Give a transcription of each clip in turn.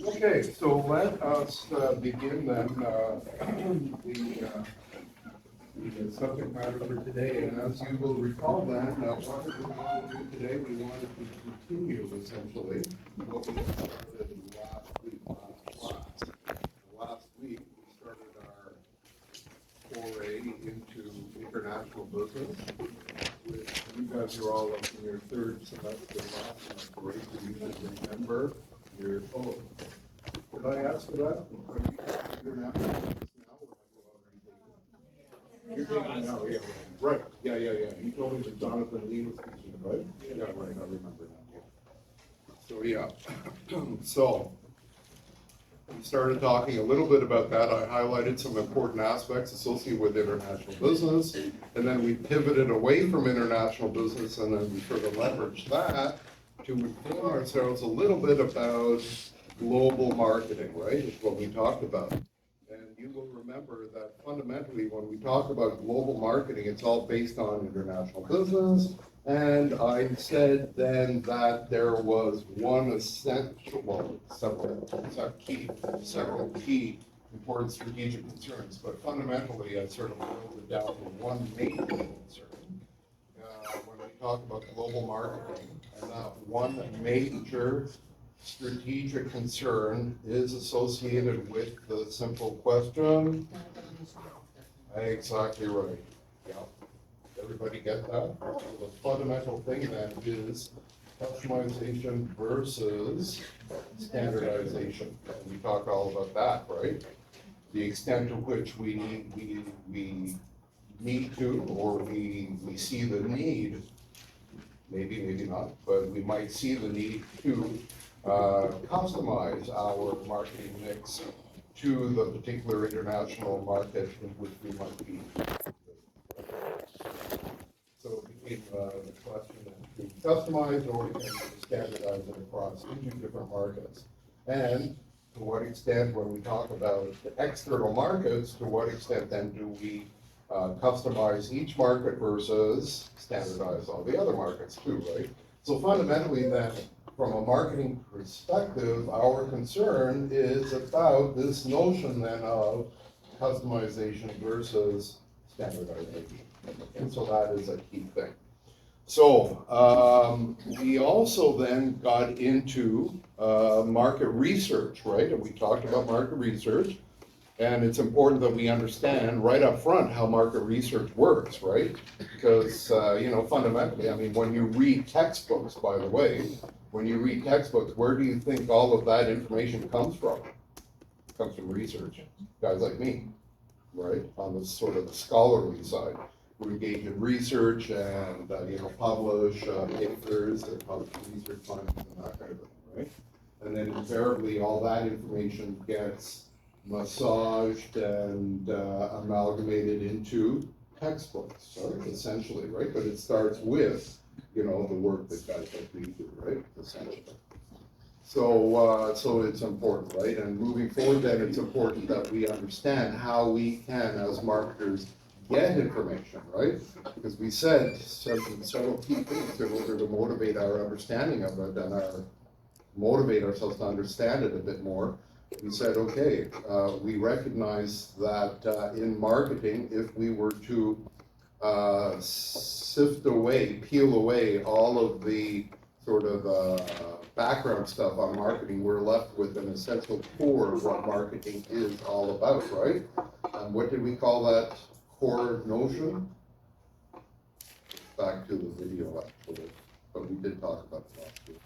Okay, so let us begin then the subject matter for today. And as you will recall then, what we want to do today, we wanted to continue essentially what we started last week, last class. Last week, we started our foray into international business, which you guys are all up in your third semester last semester, right? So you should remember your, oh, did I ask for that? Are you international business now, or have you already taken it? You're taking it now, yeah, right. Yeah. You told me that Jonathan Lee was teaching it, right? Yeah, right, I remember now. So, yeah. So, we started talking a little bit about that. I highlighted some important aspects associated with international business, and then we pivoted away from international business, and then we sort of leveraged that to inform ourselves a little bit about global marketing, right? Is what we talked about. And you will remember that fundamentally, when we talk about global marketing, it's all based on international business. And I said then that there was one essential, well, several key important strategic concerns, but fundamentally, I sort of boiled it down to one major concern when we talk about global marketing, and that one major strategic concern is associated with the simple question. Exactly right. Yeah. Everybody get that? The fundamental thing then is customization versus standardization. And we talk all about that, right? The extent to which we need to, or we see the need, maybe not, but we might see the need to customize our marketing mix to the particular international market in which we might be. So it became the question of being customized or can we standardize it across into different markets? And to what extent, when we talk about the external markets, to what extent then do we customize each market versus standardize all the other markets too, right? So fundamentally then, from a marketing perspective, our concern is about this notion then of customization versus standardization. And so that is a key thing. So we also then got into market research, right? And we talked about market research. And it's important that we understand right up front how market research works, right? Because, fundamentally, I mean, when you read textbooks, by the way, when you read textbooks, where do you think all of that information comes from? It comes from research, guys like me, right? On the sort of the scholarly side. We engage in research and, publish papers and publish research findings and that kind of thing, right? And then invariably, all that information gets massaged and amalgamated into textbooks, right? Essentially, right? But it starts with, the work that guys like me do, right? Essentially. So it's important, right? And moving forward, then it's important that we understand how we can, as marketers, get information, right? Because we said several key things in order to motivate our understanding of it and motivate ourselves to understand it a bit more. We said, okay, we recognize that in marketing, if we were to peel away all of the sort of background stuff on marketing, we're left with an essential core of what marketing is all about, right? And what did we call that core notion? Back to the video, actually, but we did talk about it last week.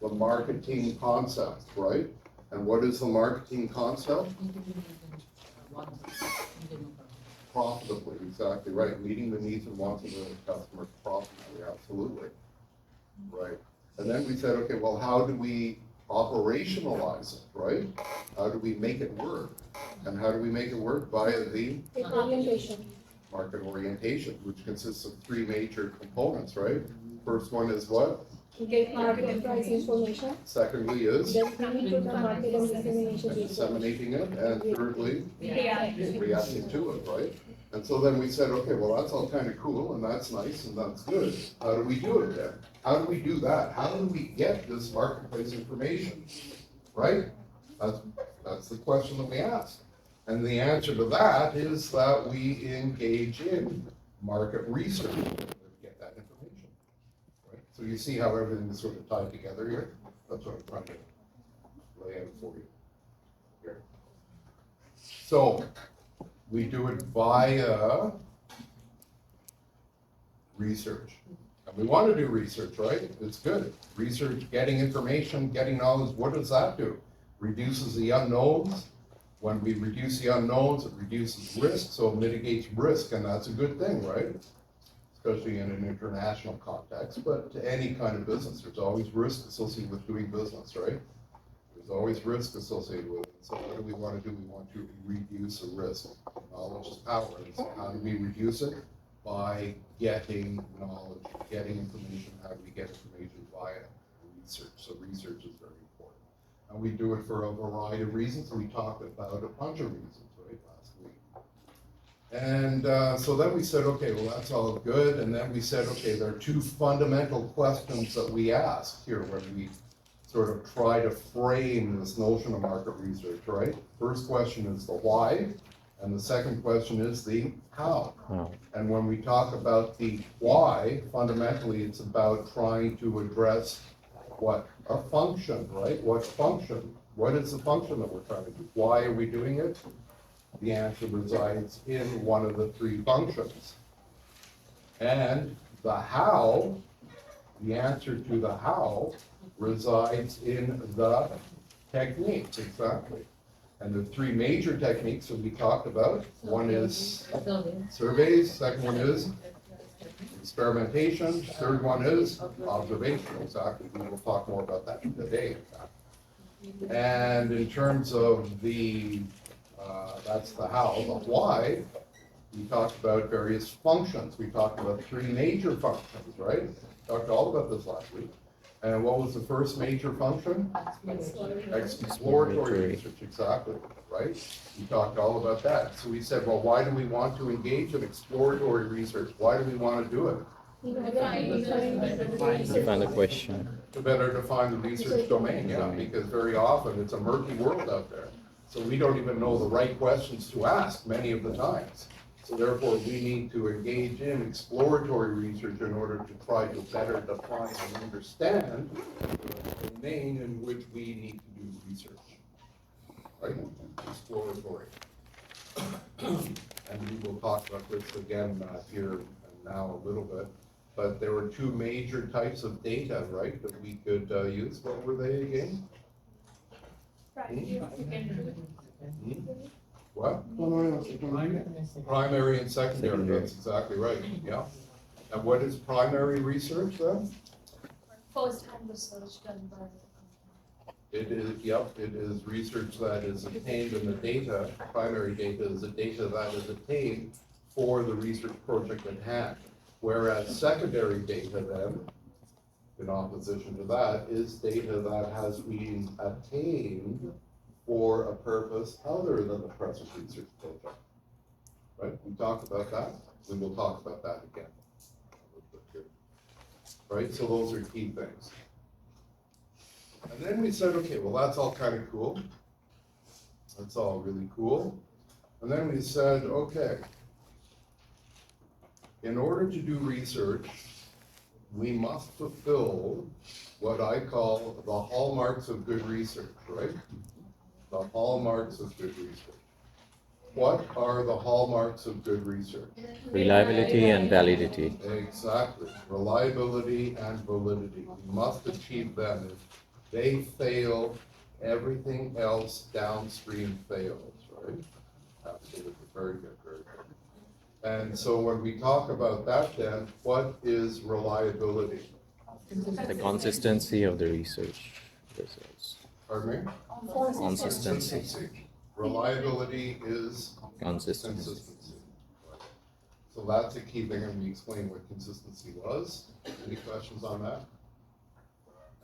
The marketing concept, right? And what is the marketing concept? Profitably, exactly right. Meeting the needs and wants of the customer profitably, absolutely. Right. And then we said, okay, well, how do we operationalize it, right? How do we make it work? And how do we make it work? Via the market orientation, which consists of three major components, right? First one is what? Get market and price information. Secondly is Then coming to the market and dissemination. disseminating it, and thirdly, reacting to it, right? And so then we said, okay, well, that's all kind of cool, and that's nice, and that's good. How do we do it then? How do we do that? How do we get this marketplace information, right? That's the question that we ask. And the answer to that is that we engage in market research to get that information. Right? So you see how everything is sort of tied together here? That's what I'm trying to lay out for you here. So we do it via research. And we want to do research, right? It's good. Research, getting information, getting knowledge, what does that do? Reduces the unknowns. When we reduce the unknowns, it reduces risk, so it mitigates risk, and that's a good thing, right? Especially in an international context, but to any kind of business, there's always risk associated with doing business, right? There's always risk associated with it. So what do we want to do? We want to reduce the risk. Knowledge is power. And so how do we reduce it? By getting knowledge, getting information. How do we get information? Via research. So research is very important. And we do it for a variety of reasons. We talked about a bunch of reasons, right, last week. And so then we said, okay, well, that's all good. And then we said, okay, there are two fundamental questions that we ask here when we sort of try to frame this notion of market research, right? First question is the why, and the second question is the how. And when we talk about the why, fundamentally, it's about trying to address what? A function, right? What function? What is the function that we're trying to do? Why are we doing it? The answer resides in one of the three functions. And the how, the answer to the how resides in the techniques, exactly. And the three major techniques that we talked about, one is surveys, second one is experimentation, third one is observation, exactly. We will talk more about that today, in fact. And in terms of the, that's the how, the why, we talked about various functions. We talked about three major functions, right? Talked all about this last week. And what was the first major function? Exploratory research, exactly, right? We talked all about that. So we said, well, why do we want to engage in exploratory research? Why do we want to do it? Define the question. To better define the research domain, yeah, because very often it's a murky world out there. So we don't even know the right questions to ask many of the times. So therefore, we need to engage in exploratory research in order to try to better define and understand the domain in which we need to do research. Right? Exploratory. And we will talk about this again here and now a little bit. But there were two major types of data, right, that we could use. What were they again? What? Primary and secondary, that's exactly right, yeah. And what is primary research then? First-hand research done by the It is, yep, it is research that is obtained in the data, primary data is the data that is obtained for the research project at hand. Whereas secondary data then, in opposition to that, is data that has been obtained for a purpose other than the present research project. Right? We talked about that. We will talk about that again. Right? So those are key things. And then we said, okay, well, that's all kind of cool. That's all really cool. And then we said, okay, in order to do research, we must fulfill what I call the hallmarks of good research, right? The hallmarks of good research. What are the hallmarks of good research? Reliability and validity. Exactly. Reliability and validity. We must achieve them. If they fail, everything else downstream fails, right? Absolutely. Very good, very good. And so when we talk about that then, what is reliability? The consistency of the research results. Pardon me? Consistency. Reliability is Consistency. consistency. So that's a key thing, and we explained what consistency was. Any questions on that?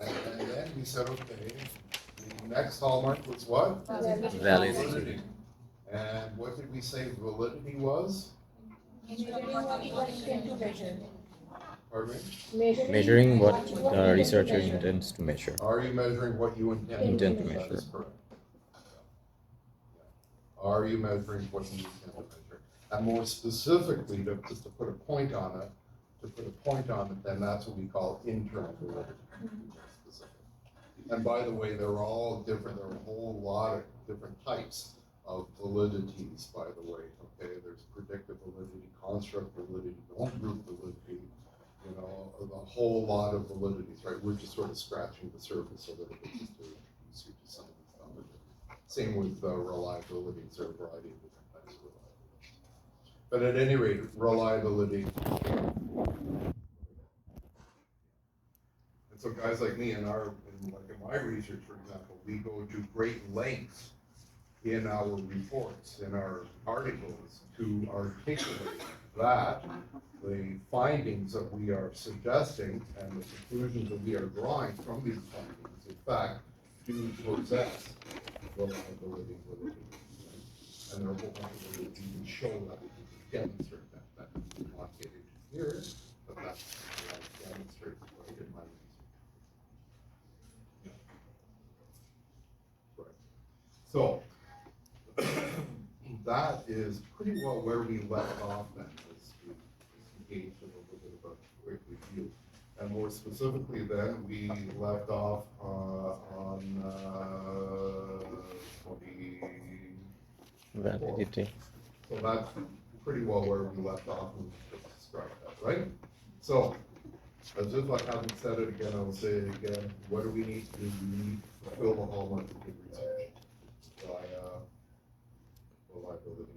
And then we said, okay, the next hallmark was what? Validity. And what did we say validity was? Pardon me? Measuring what the researcher intends to measure. Are you measuring what you intend Intend to That measure. is correct. Are you measuring what you intend to measure? And more specifically, just to put a point on it, then that's what we call internal validity. And by the way, they're all different. There are a whole lot of different types of validities, by the way. Okay, there's predictive validity, construct validity, known group validity, you know, a whole lot of validities, right? We're just sort of scratching the surface a little bit just to introduce you to some of these numbers. Same with reliabilities, there are a variety of different types of reliability. But at any rate, reliability. And so guys like me in my research, for example, we go to great lengths in our reports, in our articles, to articulate that the findings that we are suggesting and the conclusions that we are drawing from these findings, in fact, do possess reliability, validity. And there are a whole bunch of ways you can show that, you can demonstrate that. That's not get into here, but that's what I demonstrate right in my research. Right. So that is pretty well where we left off then, as we engaged in a little bit of a quick review. And more specifically then, we left off on 20. Validity. So that's pretty well where we left off when we just described that, right? So, as if I haven't said it again, I will say it again. What do we need to do? We need to fulfill the hallmark of good research by reliability.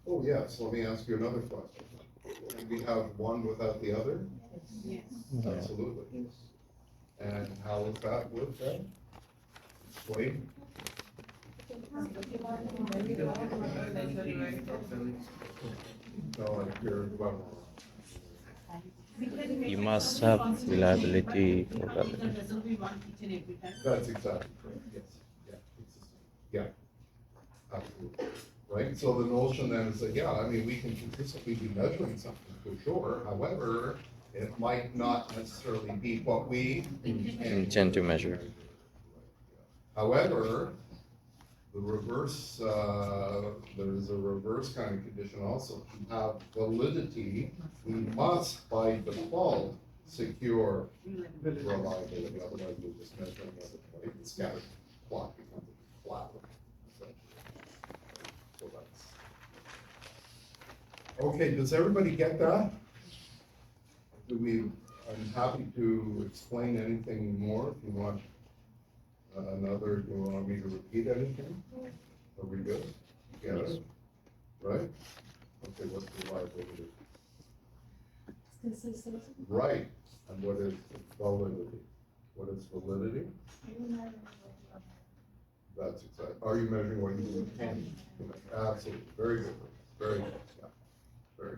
Oh yes, let me ask you another question. Can we have one without the other? Yes. Yeah. Absolutely. And how is that with them? Explain. No, like you're, well, You must have reliability for validity. that's exactly correct, yes. Yeah, consistent. Yeah, absolutely. Right, so the notion then is that, yeah, I mean, we can consistently be measuring something for sure, however, it might not necessarily be what we Intend to measure. However, the reverse, there's a reverse kind of condition also. To have validity, we must by default secure reliability, otherwise we're just measuring it, right? The scattered plot becomes a flat one, essentially. So that's. Okay, does everybody get that? I'm happy to explain anything more if you want. Do you want me to repeat anything? Are we good? Get it? Right? Okay, what's reliability? Consistency. Right, and what is validity? What is validity? That's exactly, are you measuring what you intend? Absolutely, very good, very good, yeah, very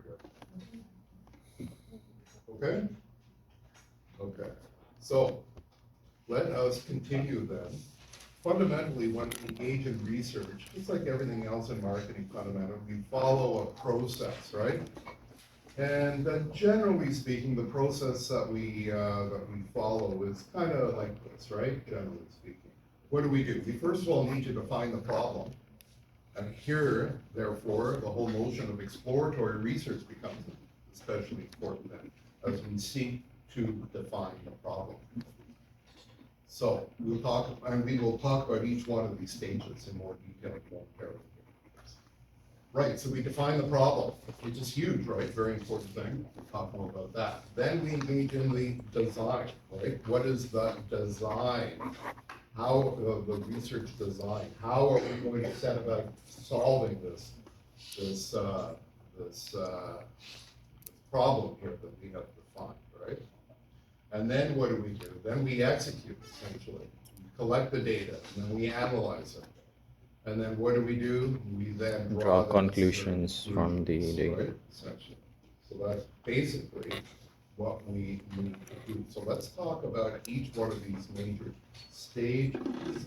good. Okay? Okay, so let us continue then. Fundamentally, when we engage in research, just like everything else in marketing fundamentally, we follow a process, right? And then generally speaking, the process that we follow is kind of like this, right? Generally speaking. What do? We first of all need to define the problem. And here, therefore, the whole notion of exploratory research becomes especially important then, as we seek to define the problem. So we will talk about each one of these stages in more detail momentarily. Right, so we define the problem, which is huge, right? Very important thing. We'll talk more about that. Then we engage in the design, right? What is the design? How the research design? How are we going to set about solving this problem here that we have defined, right? And then what do? Then we execute, essentially. We collect the data, and then we analyze it. And then what do? We then Draw conclusions from the data. Right? Essentially. So that's basically what we need to do. So let's talk about each one of these major stages.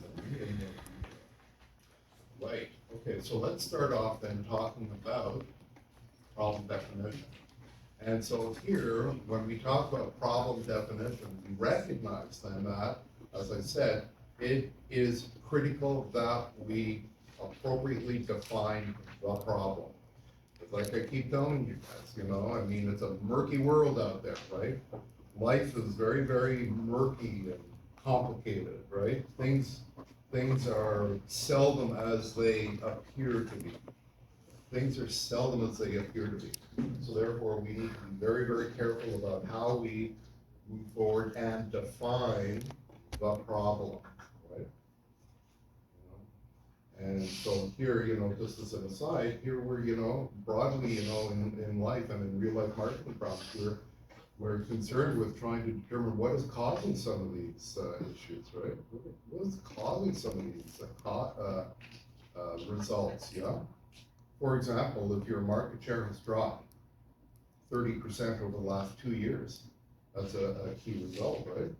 Right, okay, so let's start off then talking about problem definition. And so here, when we talk about problem definition, we recognize then that, as I said, it is critical that we appropriately define the problem. It's like I keep telling you guys, you know, I mean, it's a murky world out there, right? Life is very, very murky and complicated, right? Things are seldom as they appear to be. Things are seldom as they appear to be. So therefore, we need to be very, very careful about how we move forward and define the problem, right? And so here, you know, just as an aside, here we're, you know, broadly, you know, in life and in real life marketing problems, we're concerned with trying to determine what is causing some of these issues, right? What is causing some of these results, yeah? For example, if your market share has dropped 30% over the last 2 years, that's a key result, right?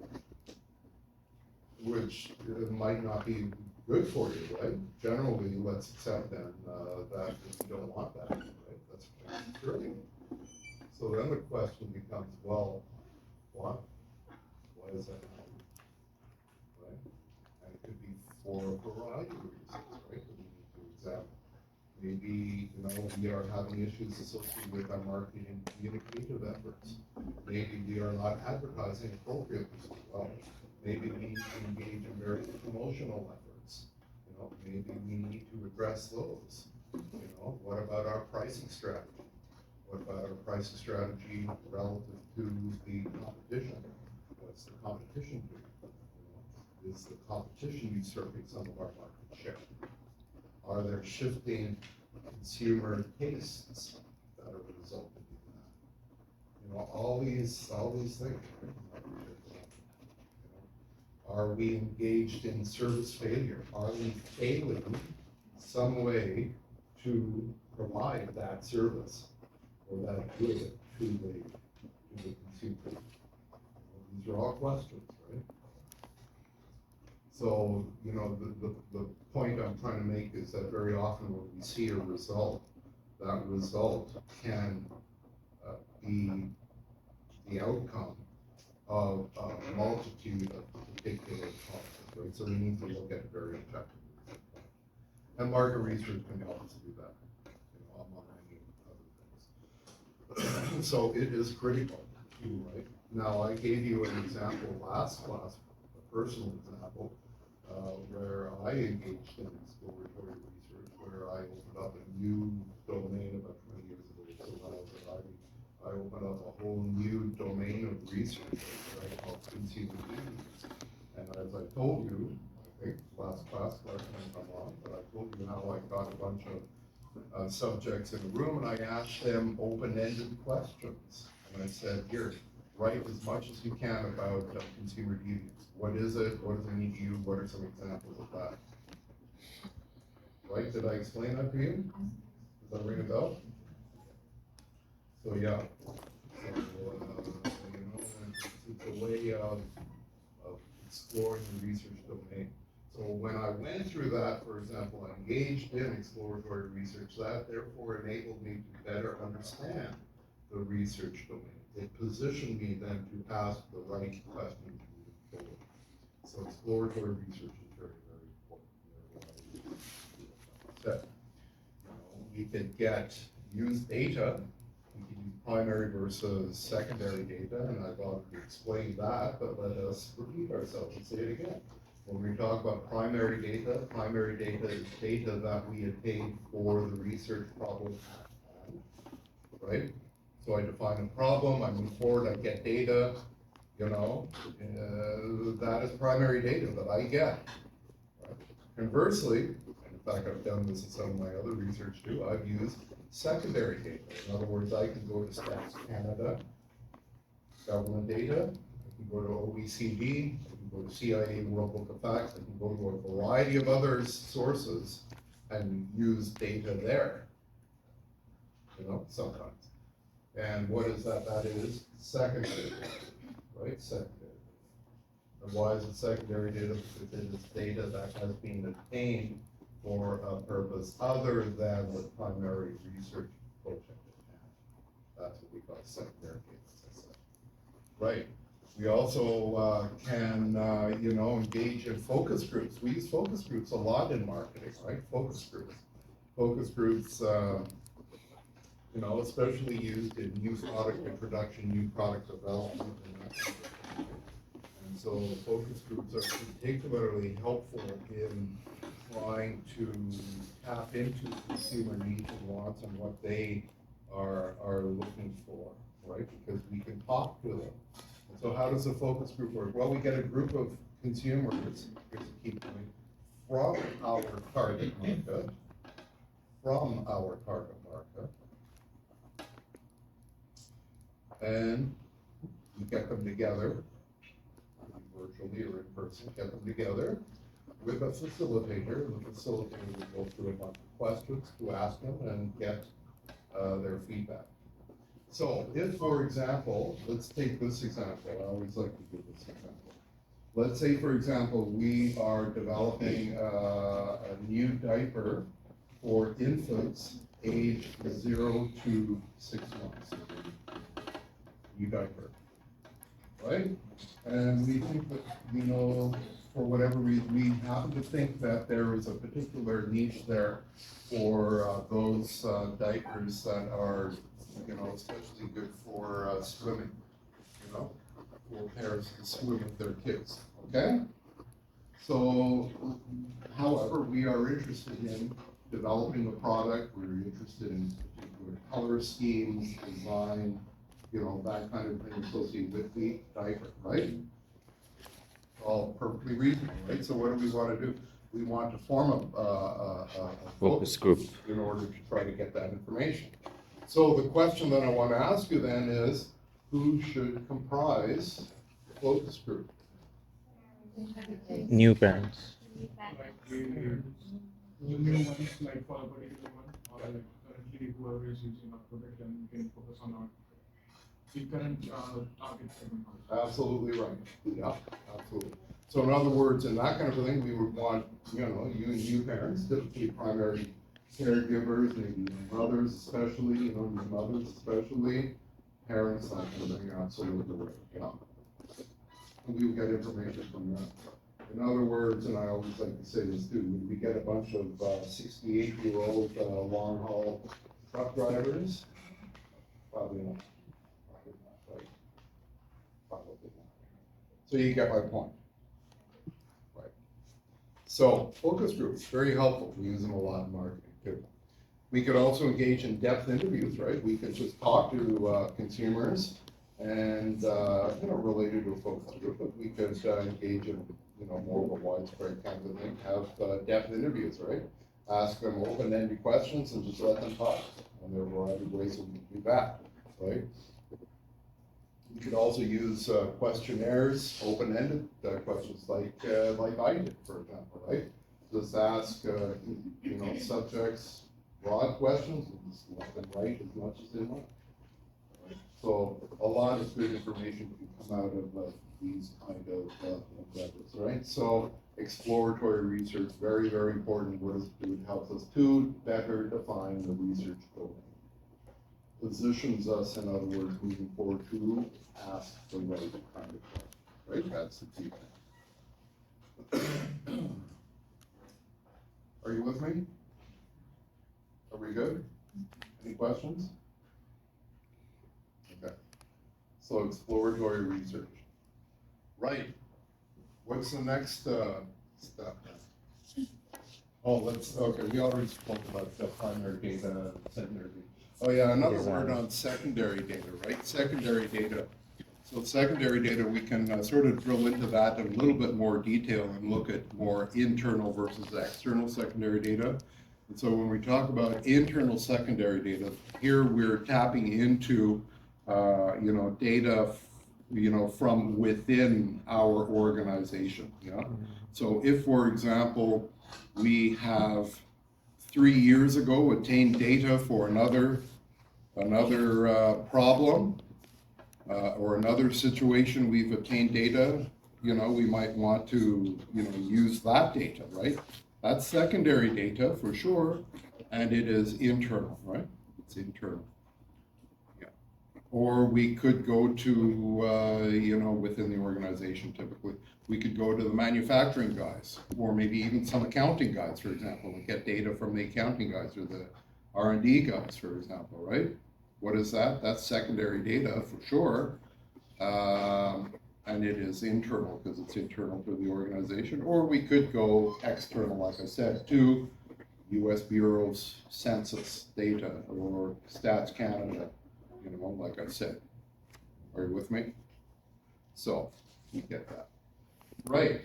Which might not be good for you, right? Generally, let's accept then that you don't want that, right? That's concerning. So then the question becomes, well, why? Why is that happening, right? And it could be for a variety of reasons, right? For example, maybe, you know, we are having issues associated with our marketing and communicative efforts. Maybe we are not advertising appropriately as well. Maybe we need to engage in various promotional efforts. You know, maybe we need to address those. You know, what about our pricing strategy? What about our pricing strategy relative to the competition? What's the competition doing? You know, is the competition usurping some of our market share? Are there shifting consumer tastes that are resulting in that? You know, all these things. Are we engaged in service failure? Are we failing some way to provide that service or that good to the consumer? These are all questions, right? So, you know, the point I'm trying to make is that very often when we see a result, that result can be the outcome of a multitude of particular causes, right? So we need to look at it very objectively. And market research can help us do that, you know, among many other things. So it is critical, right? Now, I gave you an example last class, a personal example, where I engaged in exploratory research, where I opened up a new domain about 20 years ago. So when I was at Ivy, I opened up a whole new domain of research that I called consumer behaviors. And as I told you, I think last class, correct me if I'm wrong, but I told you how I got a bunch of subjects in the room and I asked them open-ended questions. And I said, here, write as much as you can about consumer behaviors. What is it? What does it mean to you? What are some examples of that? Right? Did I explain that to you? Does that ring a bell? So yeah, so, you know, it's a way of exploring the research domain. So when I went through that, for example, I engaged in exploratory research, that therefore enabled me to better understand the research domain. It positioned me then to ask the right questions moving forward. So exploratory research is very, very important. So, you know, we could use data. We could use primary versus secondary data, and I've already explained that, but let us repeat ourselves and say it again. When we talk about primary data is data that we obtain for the research problem at hand, right? So I define a problem, I move forward, I get data, you know, that is primary data that I get. Right? Conversely, and in fact I've done this in some of my other research too, I've used secondary data. In other words, I can go to Stats Canada, government data, I can go to OECD, I can go to CIA World Book of Facts, I can go to a variety of other sources and use data there, you know, sometimes. And what is that? That is secondary data, right? Secondary. And why is it secondary data? Because it is data that has been obtained for a purpose other than the primary research project at hand. That's what we call secondary data, as I said. Right. We also can, engage in focus groups. We use focus groups a lot in marketing, right? Focus groups. Focus groups, especially used in new product introduction, new product development. And so focus groups are particularly helpful in trying to tap into consumer needs and wants and what they are looking for, right? Because we can talk to them. And so how does a focus group work? Well, we get a group of consumers, here's a key point, from our target market, and we get them together, virtually or in person, get them together with a facilitator. The facilitator will go through a bunch of questions to ask them and get their feedback. So if, for example, let's take this example. I always like to give this example. Let's say, for example, we are developing a new diaper for infants aged 0 to 6 months. New diaper, right? And we think that, for whatever reason, we happen to think that there is a particular niche there for those diapers that are, especially good for swimming, for parents to swim with their kids, okay? So, however, we are interested in developing a product, we're interested in particular color schemes, design, that kind of thing associated with the diaper, right? All perfectly reasonable, right? So what do we want to do? We want to form a Focus group. in order to try to get that information. So the question that I want to ask you then is, who should comprise the focus group? New parents. Like new ones, like for a particular one, or like currently whoever is using our product, and we can focus on our the current target segment. Absolutely right. Yeah, absolutely. So in other words, in that kind of thing, we would want, you new parents, typically primary caregivers, maybe mothers especially, mothers especially, parents, that kind of thing, absolutely right. Yeah. And we would get information from that. In other words, and I always like to say this too, would we get a bunch of 68-year-old long-haul truck drivers? Probably not. Right? Probably not. So you get my point. Right. So focus groups, very helpful. We use them a lot in marketing too. We could also engage in depth interviews, right? We could just talk to consumers and, related to a focus group, but we could engage in more of a widespread kind of thing, have depth interviews, right? Ask them open-ended questions and just let them talk. And there are a variety of ways that we can do that, right? You could also use questionnaires, open-ended questions like I did, for example, right? Just ask, subjects, broad questions, and just let them write as much as they want. Right? So a lot of good information can come out of these kind of endeavors, right? So exploratory research, very, very important. What does it do? It helps us to better define the research domain. Positions us, in other words, moving forward to ask the right kind of question, right? That's the key thing. Are you with me? Are we good? Any questions? Okay. So exploratory research. Right. What's the next step? Oh, okay, we already spoke about the primary data, secondary data. Oh yeah, another word on secondary data, right? Secondary data. So secondary data, we can sort of drill into that in a little bit more detail and look at more internal versus external secondary data. And so when we talk about internal secondary data, here we're tapping into, data, from within our organization, yeah? So if, for example, we have 3 years ago obtained data for another problem, or another situation, we've obtained data, we might want to, use that data, right? That's secondary data for sure, and it is internal, right? It's internal. Yeah. Or we could go to, you know, within the organization typically, we could go to the manufacturing guys, or maybe even some accounting guys, for example, and get data from the accounting guys or the R&D guys, for example, right? What is that? That's secondary data for sure. And it is internal because it's internal to the organization. Or we could go external, like I said, to US Bureau's census data or Stats Canada, you know, like I said. Are you with me? So, you get that. Right.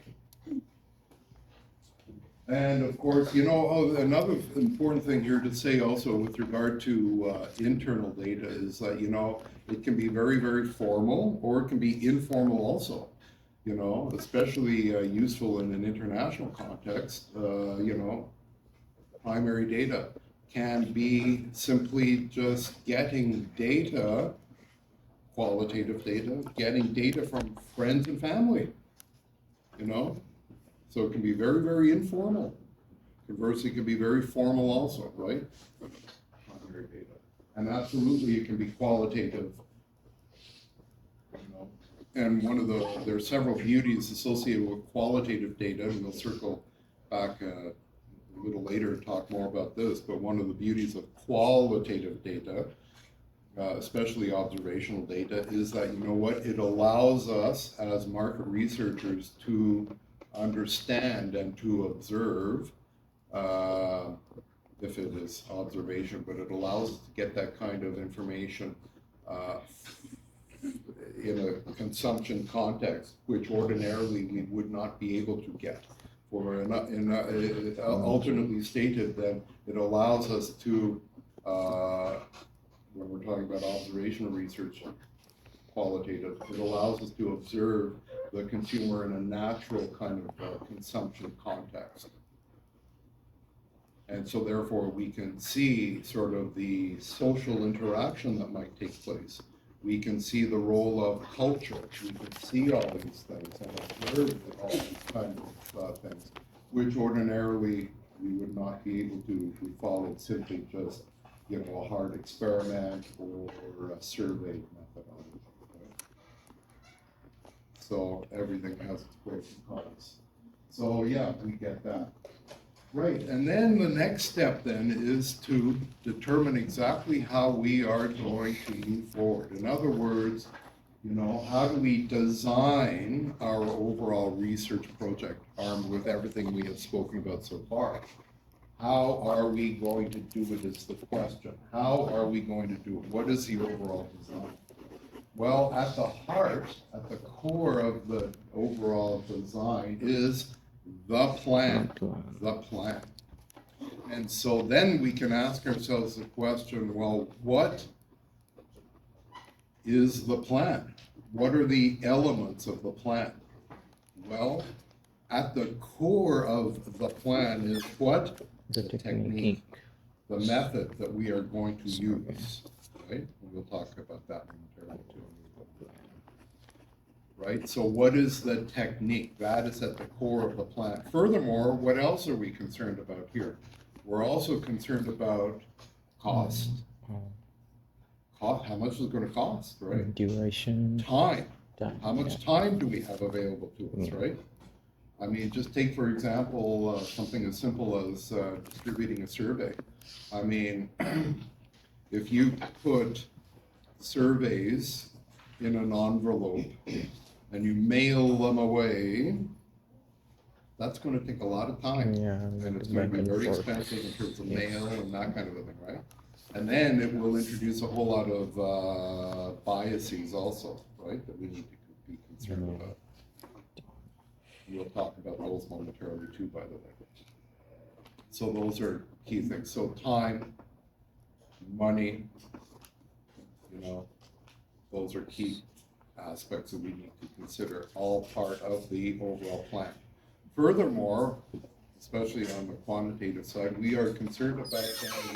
And of course, you know, another important thing here to say also with regard to internal data is that, you know, it can be very, very formal or it can be informal also, you know, especially useful in an international context. You know, primary data can be simply just getting data, qualitative data, getting data from friends and family, you know. So it can be very, very informal. Conversely, it can be very formal also, right? Primary data. And absolutely, it can be qualitative. You know? And there are several beauties associated with qualitative data, and we'll circle back a little later to talk more about this, but one of the beauties of qualitative data, especially observational data, is that, you know what, it allows us as market researchers to understand and to observe, if it is observation, but it allows us to get that kind of information in a consumption context, which ordinarily we would not be able to get. For alternately stated, then it allows us to, when we're talking about observational research, qualitative, it allows us to observe the consumer in a natural kind of consumption context. And so therefore we can see sort of the social interaction that might take place. We can see the role of culture. We can see all these things and observe all these kinds of things, which ordinarily we would not be able to if we followed simply just, you know, a hard experiment or a survey methodology. So everything has its pros and cons. So yeah, we get that. Right, and then the next step then is to determine exactly how we are going to move forward. In other words, you know, how do we design our overall research project armed with everything we have spoken about so far? How are we going to do it is the question. How are we going to do it? What is the overall design? Well, at the heart, at the core of the overall design is the plan, the plan. And so then we can ask ourselves the question, well, what is the plan? What are the elements of the plan? Well, at the core of the plan is what? The technique. The method that we are going to use, right? And we'll talk about that momentarily too. Right? So what is the technique? That is at the core of the plan. Furthermore, what else are we concerned about here? We're also concerned about cost. Cost, how much is it going to cost, right? Duration. Time. How much time do we have available to us, right? I mean, just take, for example, something as simple as distributing a survey. I mean, if you put surveys in an envelope and you mail them away, that's going to take a lot of time. Yeah, and it's going to be very expensive in terms of mail and that kind of a thing, right? And then it will introduce a whole lot of biases also, right, that we need to be concerned about. We'll talk about those momentarily too, by the way. So those are key things. So time, money, you know, those are key aspects that we need to consider, all part of the overall plan. Furthermore, especially on the quantitative side, we are concerned about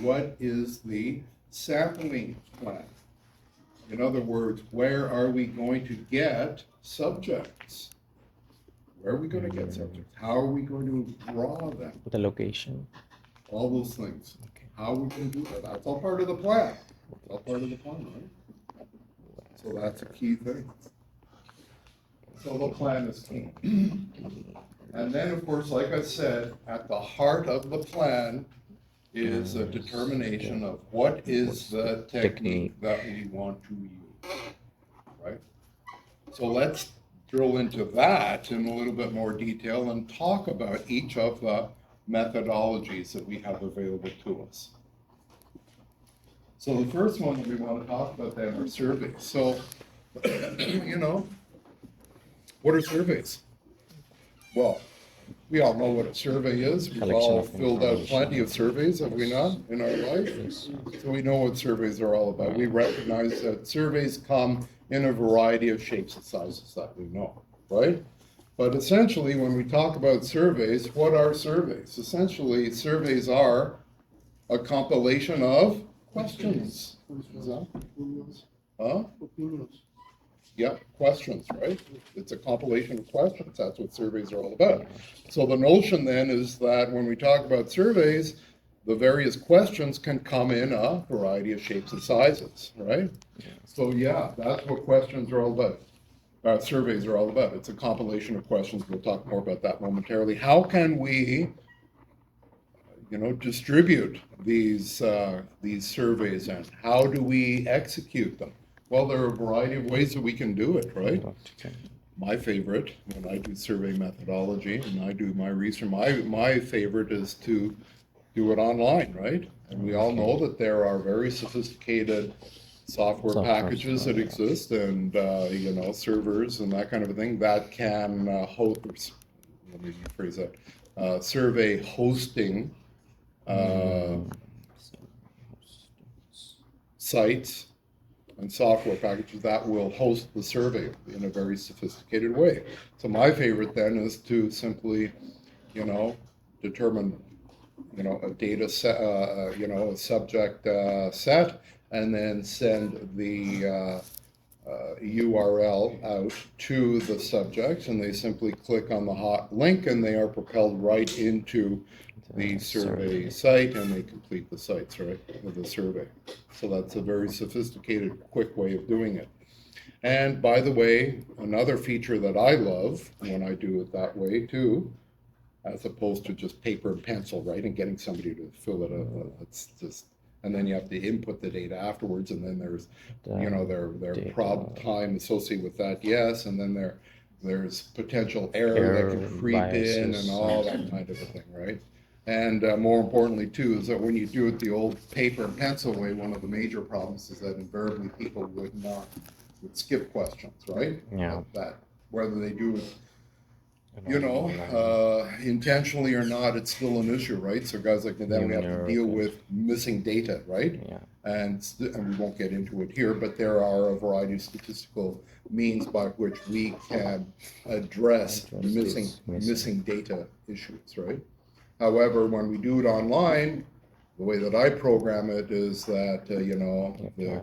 what is the sampling plan. In other words, where are we going to get subjects? Where are we going to get subjects? How are we going to draw them? The location. All those things. Okay. How are we going to do that? That's all part of the plan. That's all part of the plan, right? So that's a key thing. So the plan is key. And then, of course, like I said, at the heart of the plan is a determination of what is the technique that we want to use, right? So let's drill into that in a little bit more detail and talk about each of the methodologies that we have available to us. So the first one that we want to talk about then are surveys. So, what are surveys? Well, we all know what a survey is. We've Collection all of filled out information. plenty of surveys, have we not, in our life? Yes. So we know what surveys are all about. We recognize that surveys come in a variety of shapes and sizes that we know, right? But essentially, when we talk about surveys, what are surveys? Essentially, surveys are a compilation of questions. Is that? Huh? Yep, questions, right? It's a compilation of questions. That's what surveys are all about. So the notion then is that when we talk about surveys, the various questions can come in a variety of shapes and sizes, right? So yeah, that's what questions are all about. Surveys are all about. It's a compilation of questions. We'll talk more about that momentarily. How can we, distribute these surveys, and how do we execute them? Well, there are a variety of ways that we can do it, right? My favorite, when I do survey methodology and I do my research, my favorite is to do it online, right? And we all know that there are very sophisticated software packages that exist, and servers and that kind of a thing that can host. Let me rephrase that. Survey hosting sites and software packages that will host the survey in a very sophisticated way. So my favorite then is to simply, determine, a data set, a subject set, and then send the URL out to the subjects, and they simply click on the hot link, and they are propelled right into the survey site, and they complete the sites, right, with the survey. So that's a very sophisticated, quick way of doing it. And by the way, another feature that I love when I do it that way too, as opposed to just paper and pencil, right, and getting somebody to fill it out, it's just, and then you have to input the data afterwards, and then there's, their prob time associated with that, yes, and then there's potential error that can creep in and all that kind of a thing, right? And more importantly, too, is that when you do it the old paper and pencil way, one of the major problems is that invariably people would skip questions, right? Yeah. That whether they do it, intentionally or not, it's still an issue, right? So guys like then we have to deal with missing data, right? Yeah. And we won't get into it here, but there are a variety of statistical means by which we can address missing data issues, right? However, when we do it online, the way that I program it is that, the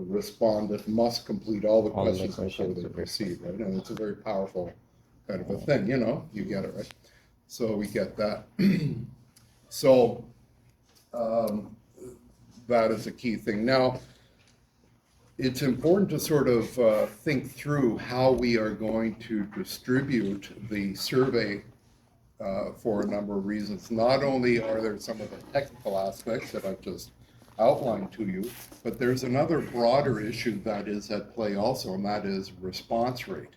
respondent must complete all the questions before they proceed, right? And it's a very powerful kind of a thing, you get it, right? So we get that. So that is a key thing. Now, it's important to sort of think through how we are going to distribute the survey for a number of reasons. Not only are there some of the technical aspects that I've just outlined to you, but there's another broader issue that is at play also, and that is response rate.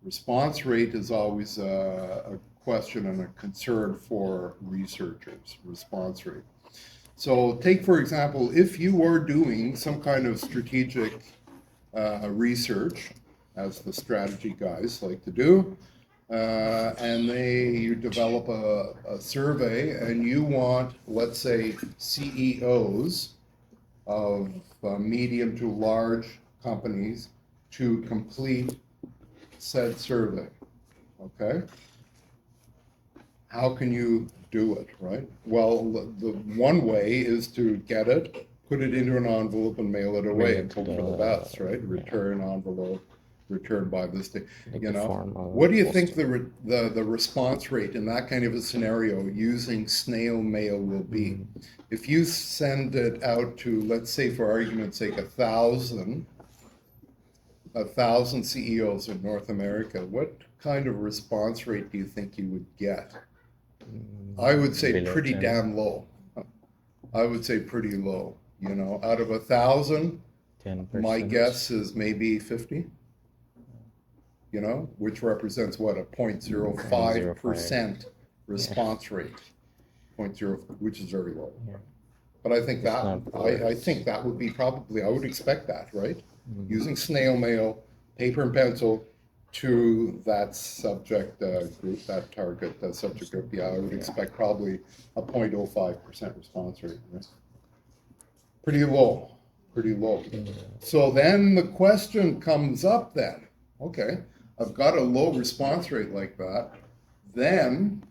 Response rate is always a question and a concern for researchers, response rate. So take, for example, if you are doing some kind of strategic research, as the strategy guys like to do, and you develop a survey and you want, let's say, CEOs of medium to large companies to complete said survey, okay? How can you do it, right? Well, the one way is to get it, put it into an envelope and mail it away and hope for the best, right? Return envelope, returned by this day. What do you think the response rate in that kind of a scenario using snail mail will be? If you send it out to, let's say for argument's sake, 1,000 1,000 CEOs in North America, what kind of response rate do you think you would get? I would say Below pretty 10. damn low. I would say pretty low. You know, out of 1,000, 10%. my guess is maybe 50. You know, which represents what, a 0.05% response rate. 0.0, which is very low. Yeah. But I think It's that not I think that would be probably, I would expect that, right? Mhm. Using snail mail, paper and pencil to that subject group, that target subject group. Yeah, I would expect probably a 0.05% response rate. Right? Pretty low, pretty low. So then the question comes up then, okay, I've got a low response rate like that, then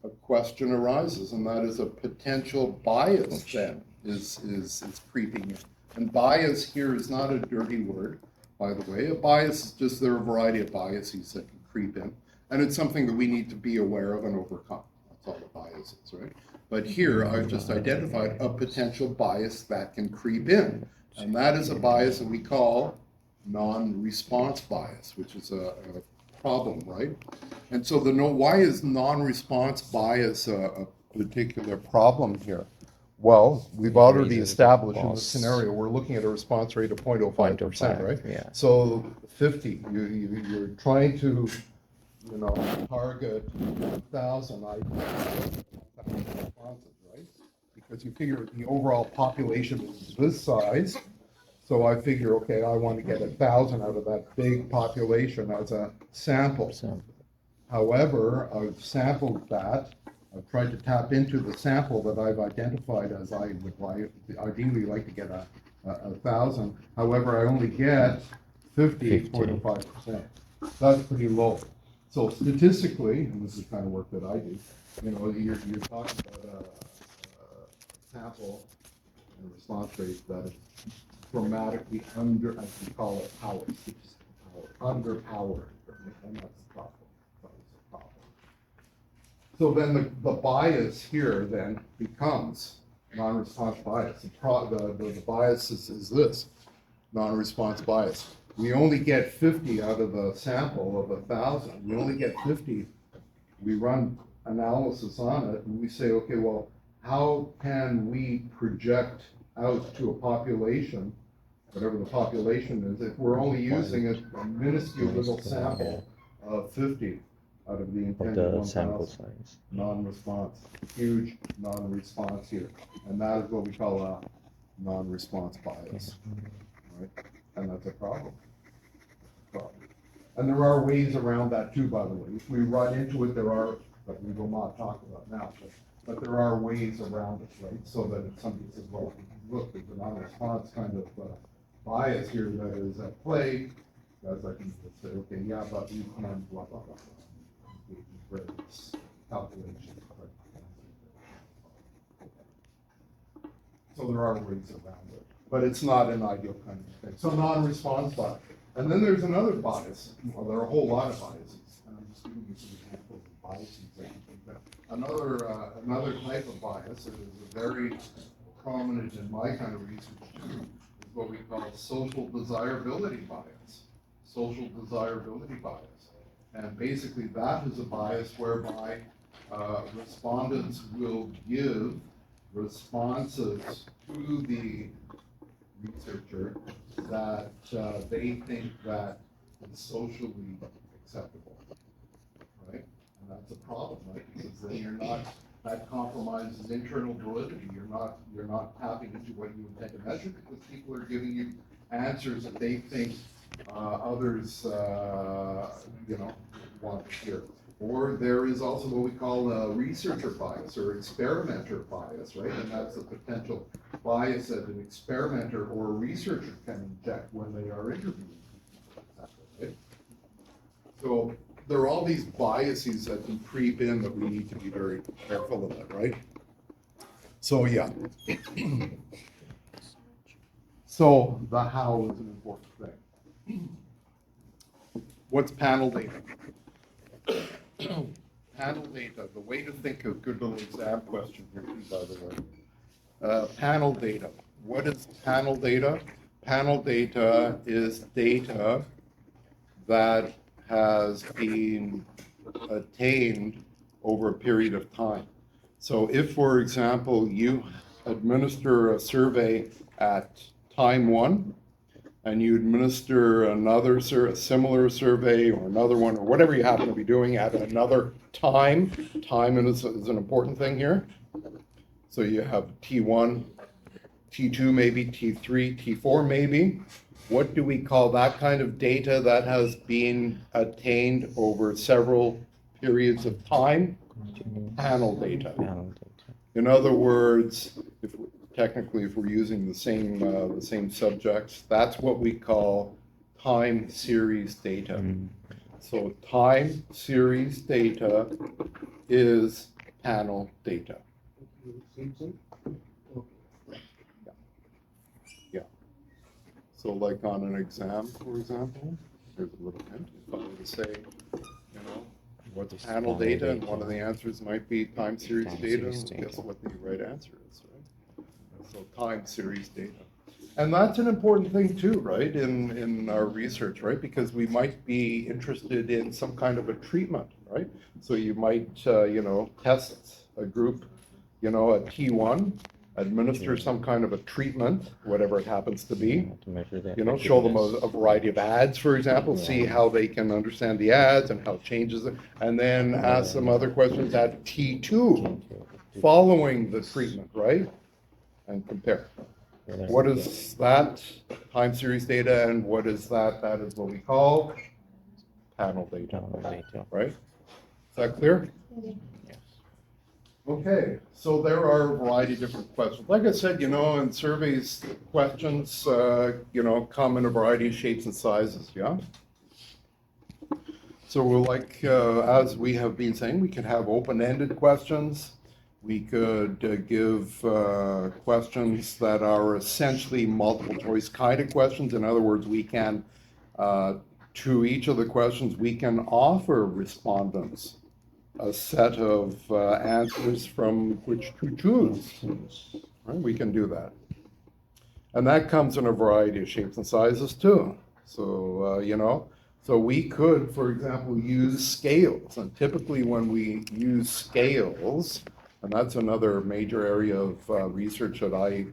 a question arises, and that is a potential bias then is creeping in. And bias here is not a dirty word, by the way. A bias is just, there are a variety of biases that can creep in, and it's something that we need to be aware of and overcome. That's all the bias is, right? But here I've just identified a potential bias that can creep in, and that is a bias that we call non-response bias, which is a problem, right? And so why is non-response bias a particular problem here? Well, we've already Raises established in the this scenario, we're looking at a response rate of 0.05%, right? Yeah. So 50, you're trying to, you know, target 1,000 responses, right? Because you figure the overall population is this size. So I figure, okay, I want to get 1,000 out of that big population as a sample. However, I've sampled that. I've tried to tap into the sample that I've identified as I would ideally like to get 1,000. However, I only get 50.5%. That's pretty low. So statistically, and this is the kind of work that I do, you know, you're talking about a sample and response rate that is dramatically under, as we call it, powered, underpowered, and that's the problem. So then the bias here then becomes non-response bias. The bias is this, non-response bias. We only get 50 out of the sample of 1,000. We only get 50. We run analysis on it and we say, okay, well, how can we project out to a population, whatever the population is, if we're only using a minuscule little sample of 50 out of the intended 1,000. Sample size. Non-response, huge non-response here. And that is what we call a non-response bias, right? And that's a problem. And there are ways around that too, by the way. If we run into it, there are, but we will not talk about now, but there are ways around it, right? So that if somebody says, well, look, there's a non-response kind of bias here that is at play, guys, I can just say, okay, yeah, but we can blah, blah, blah. Various calculations. So there are ways around it, but it's not an ideal kind of thing. So non-response bias. And then there's another bias. Well, there are a whole lot of biases. And I'm just giving you some examples of biases that you can get. Another type of bias that is very prominent in my kind of research too is what we call social desirability bias. Social desirability bias. And basically that is a bias whereby respondents will give responses to the researcher that they think that is socially acceptable, right? And that's a problem, right? Because then you're not, that compromises internal validity. You're not tapping into what you intend to measure because people are giving you answers that they think others, you know, want to hear. Or there is also what we call a researcher bias or experimenter bias, right? And that's a potential bias that an experimenter or a researcher can inject when they are interviewing people. Right? So there are all these biases that can creep in that we need to be very careful of, right? So yeah. So the how is an important thing. What's panel data? Panel data, the way to think of good little exam question here, by the way. Panel data. What is panel data? panel data is data that has been attained over a period of time. So if, for example, you administer a survey at time 1, and you administer another similar survey or another one, or whatever you happen to be doing at another time is an important thing here. So you have T1, T2 maybe, T3, T4 maybe. What do we call that kind of data that has been attained over several periods of time? Panel data. Panel data. In other words, technically, if we're using the same subjects, that's what we call time series data. So time series data is panel data. Yeah. So like on an exam, for example, there's a little hint. If I were to say, you know, what's panel data, and one of the answers might be time series data, guess what the right answer is, right? So time series data. And that's an important thing too, right, in our research, right? Because we might be interested in some kind of a treatment, right? So you might, test a group, at T1, administer some kind of a treatment, whatever it happens to be. To measure the Show them effectiveness. a variety of ads, for example, see how they can understand the ads and how it changes it, and then ask some other questions at T2, following the treatment, right? And compare. What is that time series data and what is that? That is what we call panel data, Panel data. right? Is that clear? Yes. Okay, so there are a variety of different questions. Like I said, in surveys, questions, come in a variety of shapes and sizes, yeah? So as we have been saying, we could have open-ended questions. We could give questions that are essentially multiple choice kind of questions. In other words, we can, to each of the questions, we can offer respondents a set of answers from which to choose. Right? We can do that. And that comes in a variety of shapes and sizes too. So, so we could, for example, use scales. And typically when we use scales, and that's another major area of research that I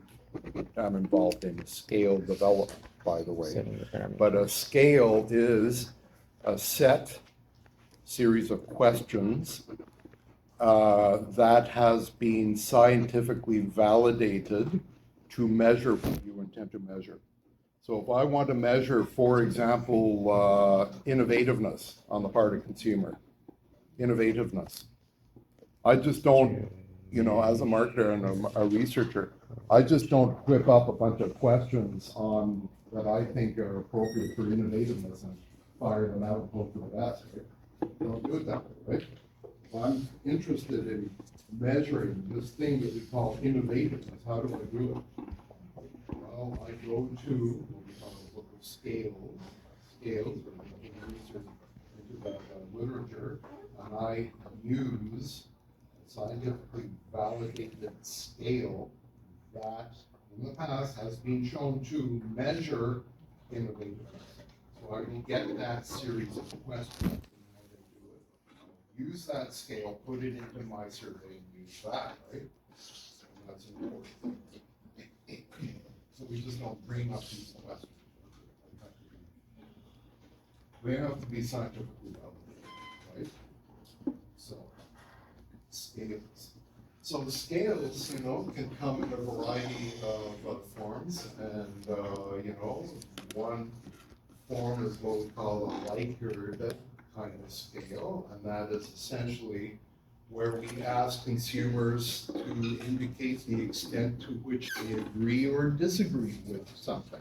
am involved in, scale development, by the way. Setting the parameters. But a scale is a set series of questions that has been scientifically validated to measure what you intend to measure. So if I want to measure, for example, innovativeness on the part of consumer, innovativeness, I just don't, as a marketer and a researcher, I just don't whip up a bunch of questions on that I think are appropriate for innovativeness and fire them out and hope for the best. Right? Don't do it that way, right? If I'm interested in measuring this thing that we call innovativeness, how do I do it? Well, I go to what we call a book of scales, research into that literature, and I use scientifically validated scale that in the past has been shown to measure innovativeness. So I will get that series of questions and how they do it. I'll use that scale, put it into my survey and use that, right? And that's important. So we just don't bring up these questions. They have to be scientifically validated, right? So scales. So the scales, can come in a variety of forms, and one form is what we call a Likert kind of scale, and that is essentially where we ask consumers to indicate the extent to which they agree or disagree with something.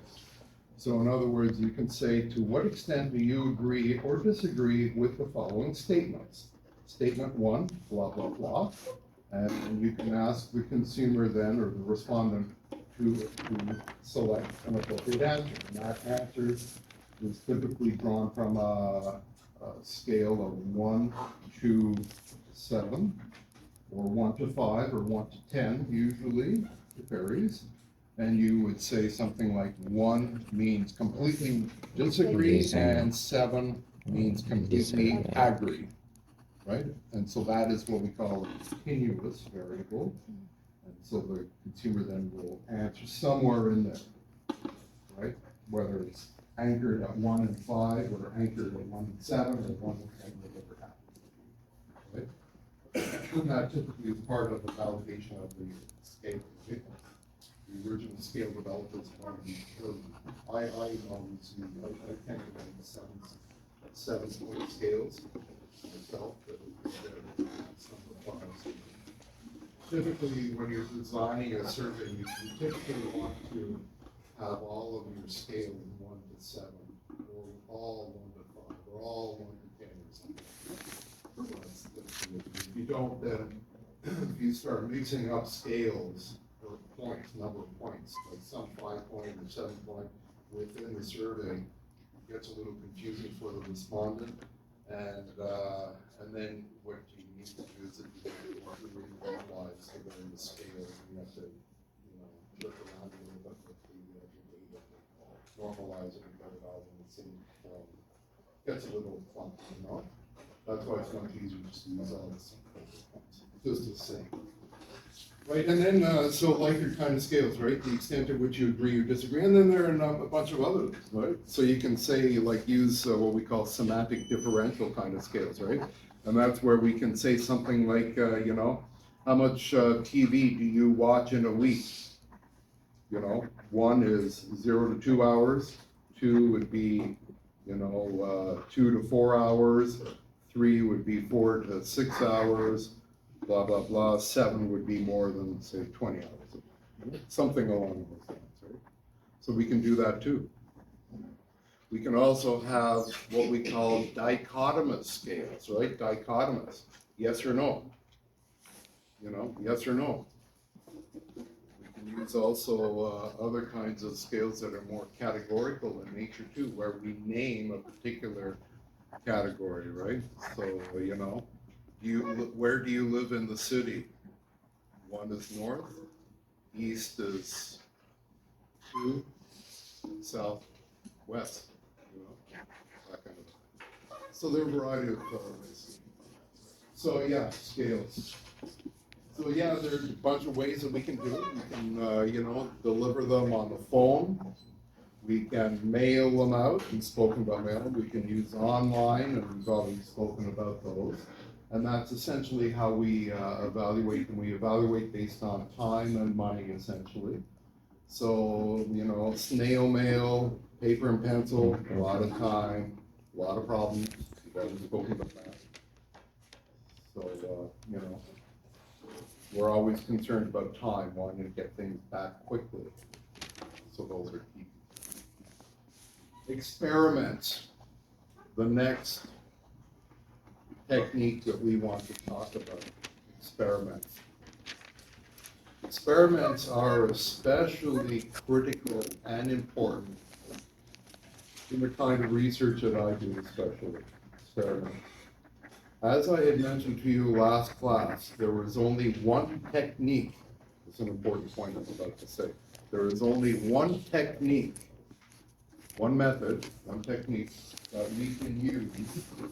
So in other words, you can say, to what extent do you agree or disagree with the following statements? Statement 1, blah, blah, blah. And you can ask the consumer then, or the respondent, to select an appropriate answer. And that answer is typically drawn from a scale of 1 to 7, or 1 to 5, or 1 to 10, usually, it varies. and you would say something like 1 means completely disagree, Disagree. and 7 means completely Disagree. agree, right? And so that is what we call a continuous variable. And so the consumer then will answer somewhere in there, right? Whether it's anchored at 1 and 5, or anchored at 1 and 7, or 1 and 10, whatever happens. Right? And that typically is part of the validation of the scale. Right? The original scale developers wanted to show, I always use, I can't even seven-point scales myself, but some applies. Typically, when you're designing a survey, you typically want to have all of your scales 1 to 7, or all 1 to 5, or all 1 to 10, or something. If you don't, then if you start mixing up scales or points, number of points, like some 5-point or 7-point within the survey, it gets a little confusing for the respondent. And then what you need to do is you want to really normalize the various scales, and you have to, look around a little bit with the data, normalize it and put it out in the same form. Gets a little clunky, That's why it's much easier just to use all this, just the same. Right, and then, so Likert kind of scales, right? The extent to which you agree or disagree, and then there are a bunch of others, right? So you can say, use what we call semantic differential kind of scales, right? And that's where we can say something like, how much TV do you watch in a week? 1 is 0 to 2 hours, 2 would be, 2 to 4 hours, 3 would be 4 to 6 hours, blah, blah, blah. 7 would be more than, say, 20 hours. Something along those lines, right? So we can do that too. We can also have what we call dichotomous scales, right? Dichotomous, yes or no. Yes or no. We can use also other kinds of scales that are more categorical in nature too, where we name a particular category, right? So, where do you live in the city? 1 is north, east is 2, south, west, that kind of thing. So there are a variety of ways. So yeah, scales. So yeah, there's a bunch of ways that we can do it. We can, deliver them on the phone. We can mail them out, we've spoken about mailing. We can use online, and we've already spoken about those. And that's essentially how we evaluate, and we evaluate based on time and money, essentially. So, snail mail, paper and pencil, a lot of time, a lot of problems. We've already spoken about that. So, we're always concerned about time, wanting to get things back quickly. So those are key. Experiments, the next technique that we want to talk about. Experiments. Experiments are especially critical and important in the kind of research that I do, especially experiments. As I had mentioned to you last class, there was only one technique. It's an important point I'm about to say. There is only one technique, one method, one technique that we can use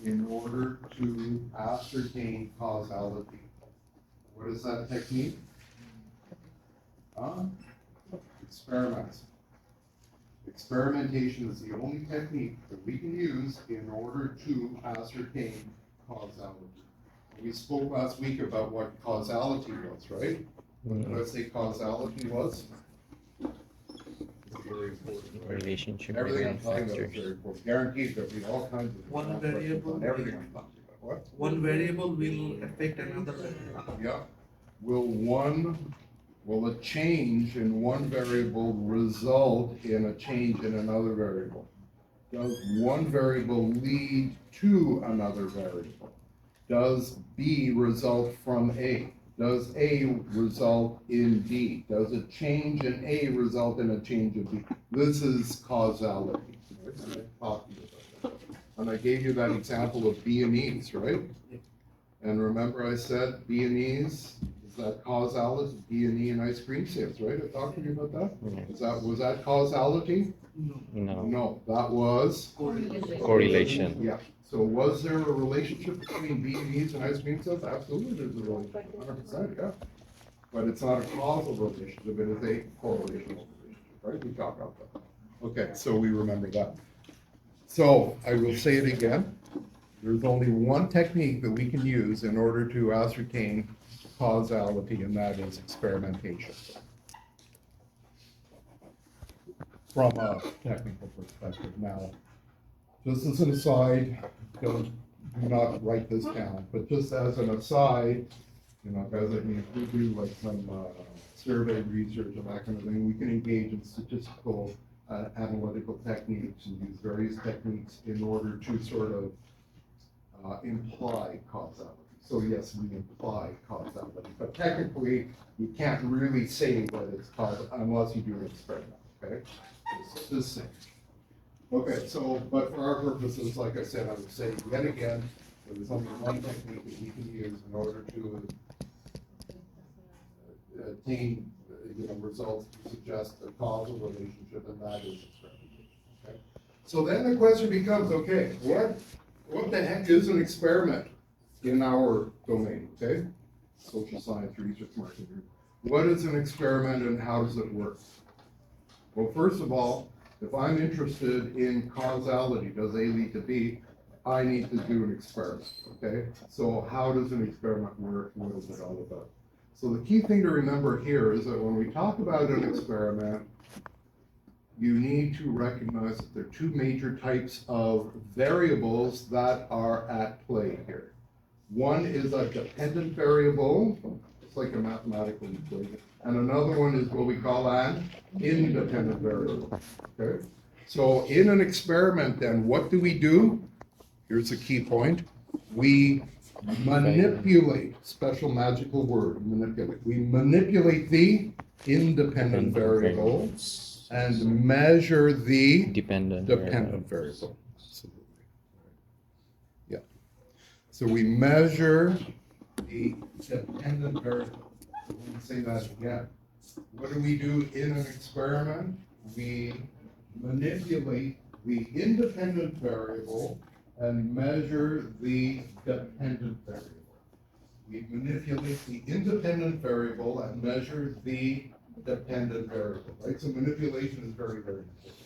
in order to ascertain causality. What is that technique? Experiments. Experimentation is the only technique that we can use in order to ascertain causality. We spoke last week about what causality was, right? What did I say causality was? It's very important, right? Relationship Everything I'm between talking about is factors. very important. Guaranteed there'll be all kinds of. One variable. on everything I'm talking about. What? One variable will affect another variable. Yeah. Will a change in one variable result in a change in another variable? Does one variable lead to another variable? Does B result from A? Does A result in B? Does a change in A result in a change of B? This is causality. And I gave you that example of B and E's, right? And remember I said B and E's is that causality, B&E and ice cream sales, right? I talked to you about that? Yeah. Was that causality? No. No, that was, Correlation. yeah. So was there a relationship between B&Es and ice cream sales? Absolutely, there's a relationship, 100%, yeah. But it's not a causal relationship, it is a correlational relationship, right? We talked about that. Okay, so we remember that. So I will say it again. There's only one technique that we can use in order to ascertain causality, and that is experimentation. From a technical perspective. Now, just as an aside, do not write this down, but just as an aside, you know, guys, I mean, if we do like some survey research and that kind of thing, we can engage in statistical analytical techniques and use various techniques in order to sort of imply causality. So yes, we imply causality, but technically, you can't really say that it's causal unless you do an experiment, okay? It's the same. Okay, so, but for our purposes, like I said, I would say yet again, there is only one technique that we can use in order to attain, results to suggest a causal relationship, and that is experimentation, okay? So then the question becomes, okay, what the heck is an experiment in our domain, okay? Social science, research, marketing. What is an experiment and how does it work? Well, first of all, if I'm interested in causality, does A lead to B, I need to do an experiment, okay? So how does an experiment work? What is it all about? So the key thing to remember here is that when we talk about an experiment, you need to recognize that there are two major types of variables that are at play here. One is a dependent variable, it's like a mathematical equation, and another one is what we call an independent variable, okay? So in an experiment then, what do? Here's the key point. We manipulate, special magical word, manipulate. We manipulate the independent variable and measure the Dependent variable. Absolutely. Yeah. So we measure the dependent variable. Let me say that again. What do we do in an experiment? We manipulate the independent variable and measure the dependent variable. We manipulate the independent variable and measure the dependent variable, right? So manipulation is very, very important.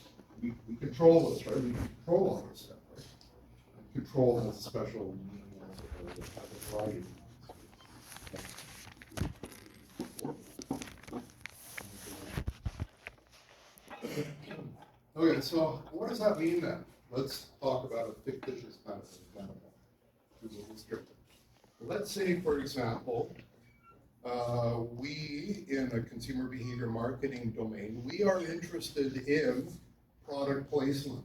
We control this, right? We control all this stuff, right? Control has a special meaning also, has a variety of meanings. Okay, so what does that mean then? Let's talk about a fictitious kind of example. Let's say, for example, we in a consumer behavior marketing domain, we are interested in product placement.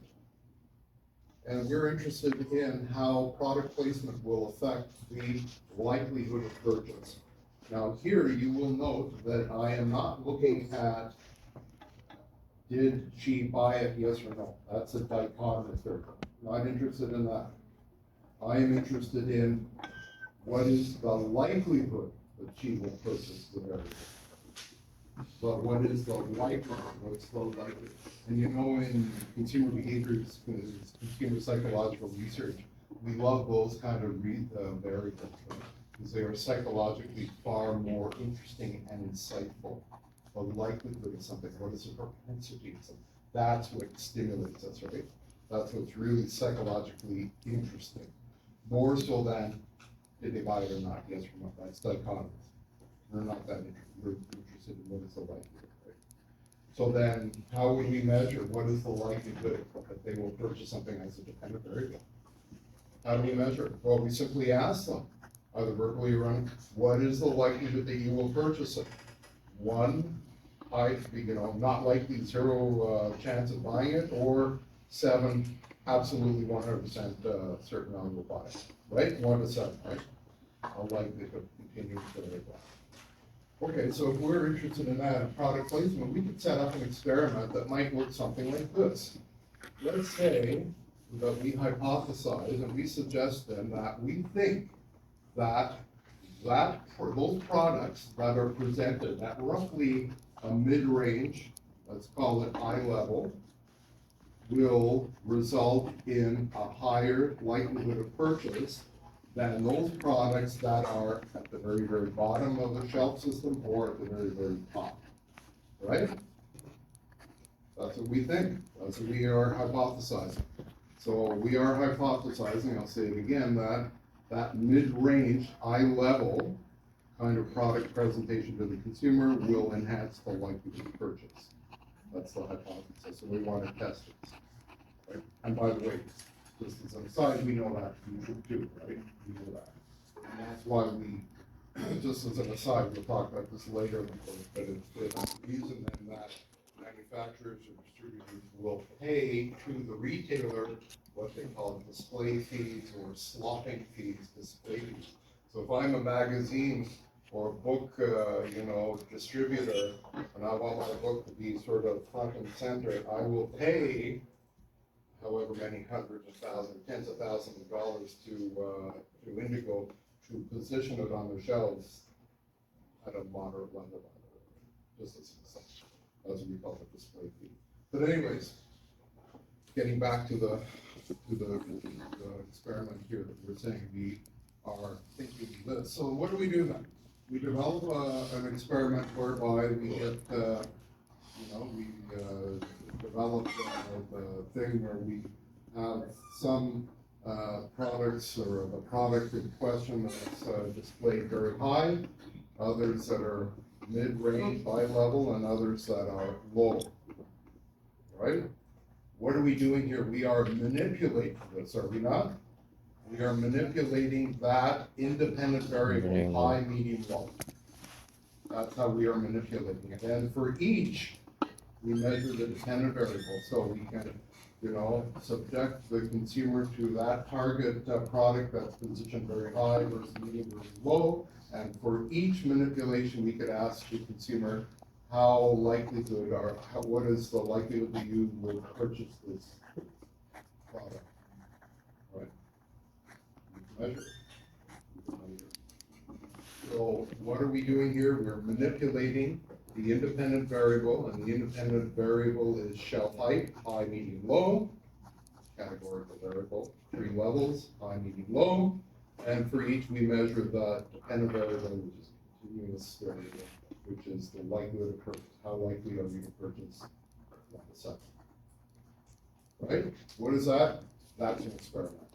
And we're interested in how product placement will affect the likelihood of purchase. Now here you will note that I am not looking at did she buy it, yes or no? That's a dichotomous variable. Not interested in that. I am interested in what is the likelihood that she will purchase the variable. But what is the likelihood? What's the likelihood? And you know, in consumer behaviors, consumer psychological research, we love those kind of variables, right? Because they are psychologically far more interesting and insightful. The likelihood of something, what is the propensity of something? That's what stimulates us, right? That's what's really psychologically interesting. More so than did they buy it or not, yes or no, that's dichotomous. We're not that interested, we're interested in what is the likelihood, right? So then, how would we measure what is the likelihood that they will purchase something as a dependent variable? How do we measure it? Well, we simply ask them, either verbally or what is the likelihood that you will purchase it? 1, not likely, 0 chance of buying it, or 7, absolutely 100% certain I will buy it, right? 1 to 7, right? How likely to continue to buy. Okay, so if we're interested in that in product placement, we could set up an experiment that might work something like this. Let's say that we hypothesize and we suggest then that we think that that, for those products that are presented at roughly a mid-range, let's call it eye level, will result in a higher likelihood of purchase than those products that are at the very, very bottom of the shelf system or at the very, very top, right? That's what we think, that's what we are hypothesizing. So we are hypothesizing, I'll say it again, that mid-range, eye level kind of product presentation to the consumer will enhance the likelihood of purchase. That's the hypothesis, so we want to test it. Right? And by the way, just as an aside, we know that you should do, right? We know that. And that's why we, just as an aside, we'll talk about this later, of course, but it's for the reason then that manufacturers or distributors will pay to the retailer what they call display fees or slotting fees, display fees. So if I'm a magazine or a book, distributor, and I want my book to be sort of front and center, I will pay however many hundreds of thousands, tens of thousands of dollars to Indigo to position it on their shelves at a moderate level, just as we call it, display fee. But anyways, getting back to the experiment here that we're saying, we are thinking this. So what do we do then? We develop an experiment whereby we get, we develop the thing where we have some products or the product in question that's displayed very high, others that are mid-range, high level, and others that are low, right? What are we doing here? We are manipulating this, are we not? We are manipulating that independent variable, high, medium, low. That's how we are manipulating it. And for each, we measure the dependent variable, so we can, subject the consumer to that target product that's positioned very high versus medium versus low. And for each manipulation, we could ask the consumer how likelihood or what is the likelihood that you will purchase this product, right? You can measure it. So what are we doing here? We're manipulating the independent variable, and the independent variable is shelf height, high, medium, low, categorical variable, 3 levels, high, medium, low, and for each we measure the dependent variable, which is continuous variable, which is the likelihood of purchase. How likely are we to purchase the second? Right? What is that? That's an experiment.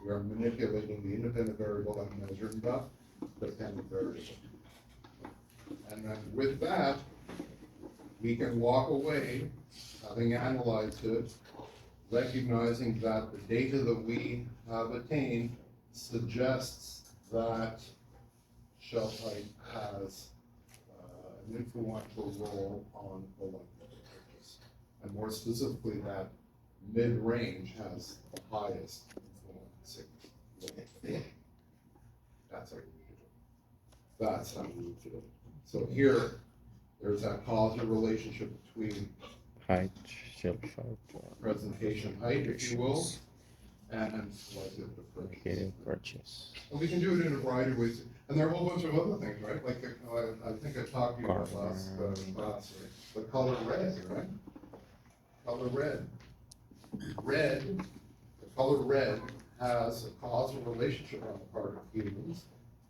We are manipulating the independent variable and measuring the dependent variable. And then with that, we can walk away, having analyzed it, recognizing that the data that we have attained suggests that shelf height has an influential role on the likelihood of purchase. And more specifically, that mid-range has the highest influence. That's how we do it. That's how we do it. So here, there's that causal relationship between Height, shelf height, presentation height, if you will, and likelihood of purchase. getting purchase. And we can do it in a variety of ways, and there are a whole bunch of other things, right? Like, I think I talked to you about last class, right? The color red, right? Color red. The color red has a causal relationship on the part of humans.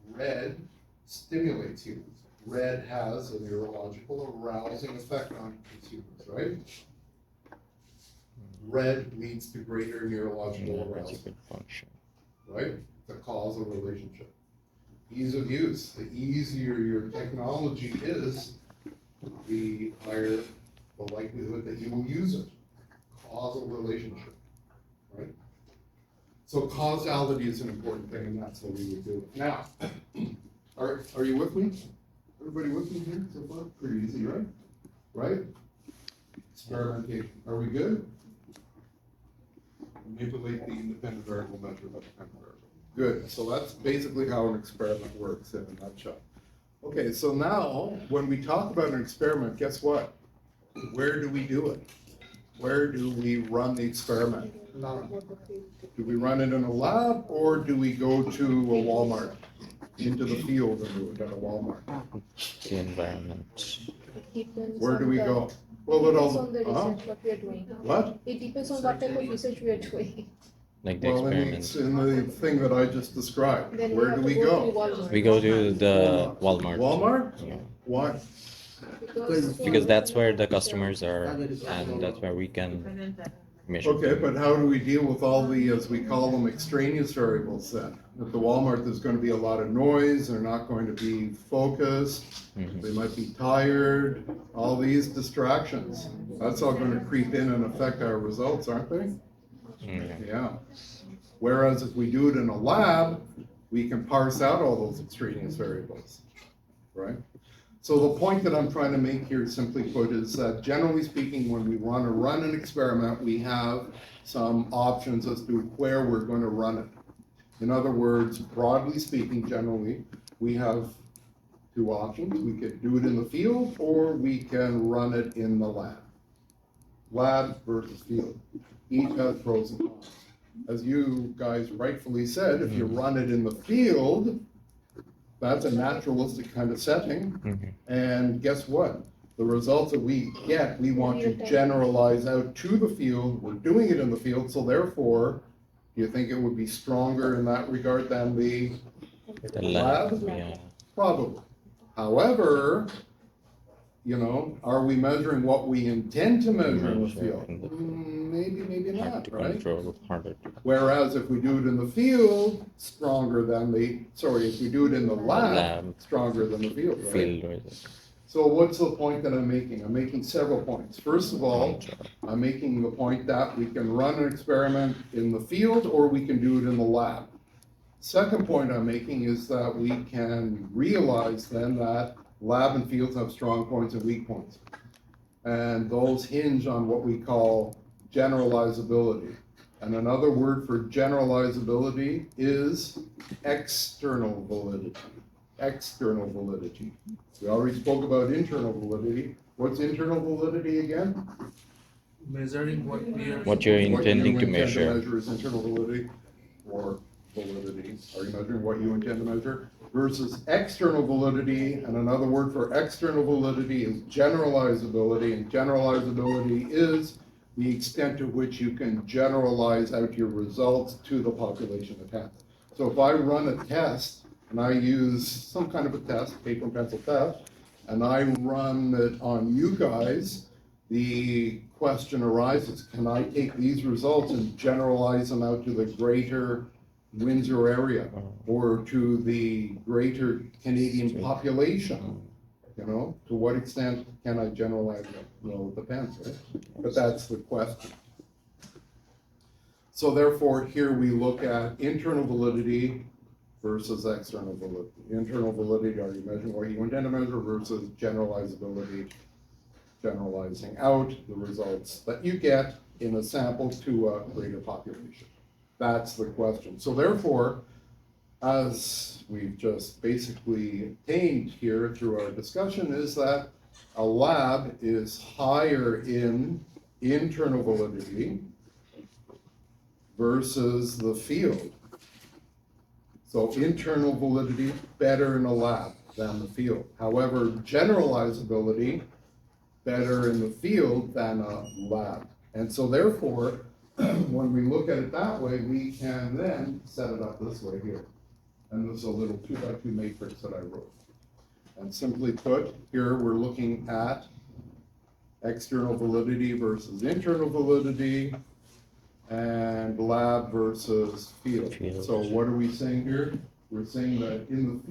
Red stimulates humans. Red has a neurological arousing effect on consumers, right? Red leads to greater neurological arousal, Neurological function. right? The causal relationship. Ease of use. The easier your technology is, the higher the likelihood that you will use it. Causal relationship, right? So causality is an important thing, and that's what we would do. Now, are you with me? Everybody with me here so far? Pretty easy, right? Right? Experimentation. Are we good? Manipulate the independent variable, measure the dependent variable. Good. So that's basically how an experiment works in a nutshell. Okay, so now when we talk about an experiment, guess what? Where do we do it? Where do we run the experiment? Do we run it in a lab or do we go to a Walmart? into the field and do it at a Walmart? The environment. Depends Where do on we the- go? Well, it Depends all, on the huh? research what we are doing. What? It depends on what type of research we are doing. Like the Well, experiments. in the thing that I just described, Then where have do to we to go? Walmart. We go to the Walmart. Walmart? Yeah. Why? Because that's where the customers are, and that's where we can measure. Okay, but how do we deal with all the, as we call them, extraneous variables then? At the Walmart, there's gonna be a lot of noise, they're not going to be focused, Mhm. they might be tired, all these distractions. That's all gonna creep in and affect our results, aren't they? Yeah. Yeah. Whereas if we do it in a lab, we can parse out all those extraneous variables, right? So the point that I'm trying to make here, simply put, is that generally speaking, when we want to run an experiment, we have some options as to where we're going to run it. In other words, broadly speaking, generally, we have two options. We could do it in the field, or we can run it in the lab. Lab versus field. Each has pros and cons. As you guys rightfully said, if you run it in the field, that's a naturalistic kind of setting. Mhm. And guess what? The results that we get, we want to generalize out to the field. We're doing it in the field, so therefore, do you think it would be stronger in that regard than the The lab. lab? Yeah. Probably. However, you know, are we measuring what we intend to measure in the Measure field? in the field. Maybe Hard not, to right? control, harder to Whereas if we do it in the field, stronger than if we do it in the lab, lab. stronger than the field, right? Field results. So what's the point that I'm making? I'm making several points. First of all, I'm making the point that we can run an experiment in the field or we can do it in the lab. Second point I'm making is that we can realize then that lab and fields have strong points and weak points. And those hinge on what we call generalizability. And another word for generalizability is external validity. External validity. We already spoke about internal validity. What's internal validity again? Measuring what we are. What you're What you intending to intend measure. measure is internal validity or validity. Are you measuring what you intend to measure? Versus external validity, and another word for external validity is generalizability, and generalizability is the extent to which you can generalize out your results to the population at hand. So if I run a test, and I use some kind of a test, paper and pencil test, and I run it on you guys, the question arises, can I take these results and generalize them out to the greater Windsor area or to the greater Canadian population? You know, to what extent can I generalize it? Well, it depends, right? But that's the question. So therefore, here we look at internal validity versus external validity. Internal validity, are you measuring what you intend to measure versus generalizability, generalizing out the results that you get in a sample to a greater population. That's the question. So therefore, as we've just basically attained here through our discussion, is that a lab is higher in internal validity versus the field. So internal validity better in a lab than the field. However, generalizability better in the field than a lab. And so therefore, when we look at it that way, we can then set it up this way here. And this is a little 2x2 matrix that I wrote. And simply put, here we're looking at external validity versus internal validity, and lab versus field. So what are we saying here? We're saying that in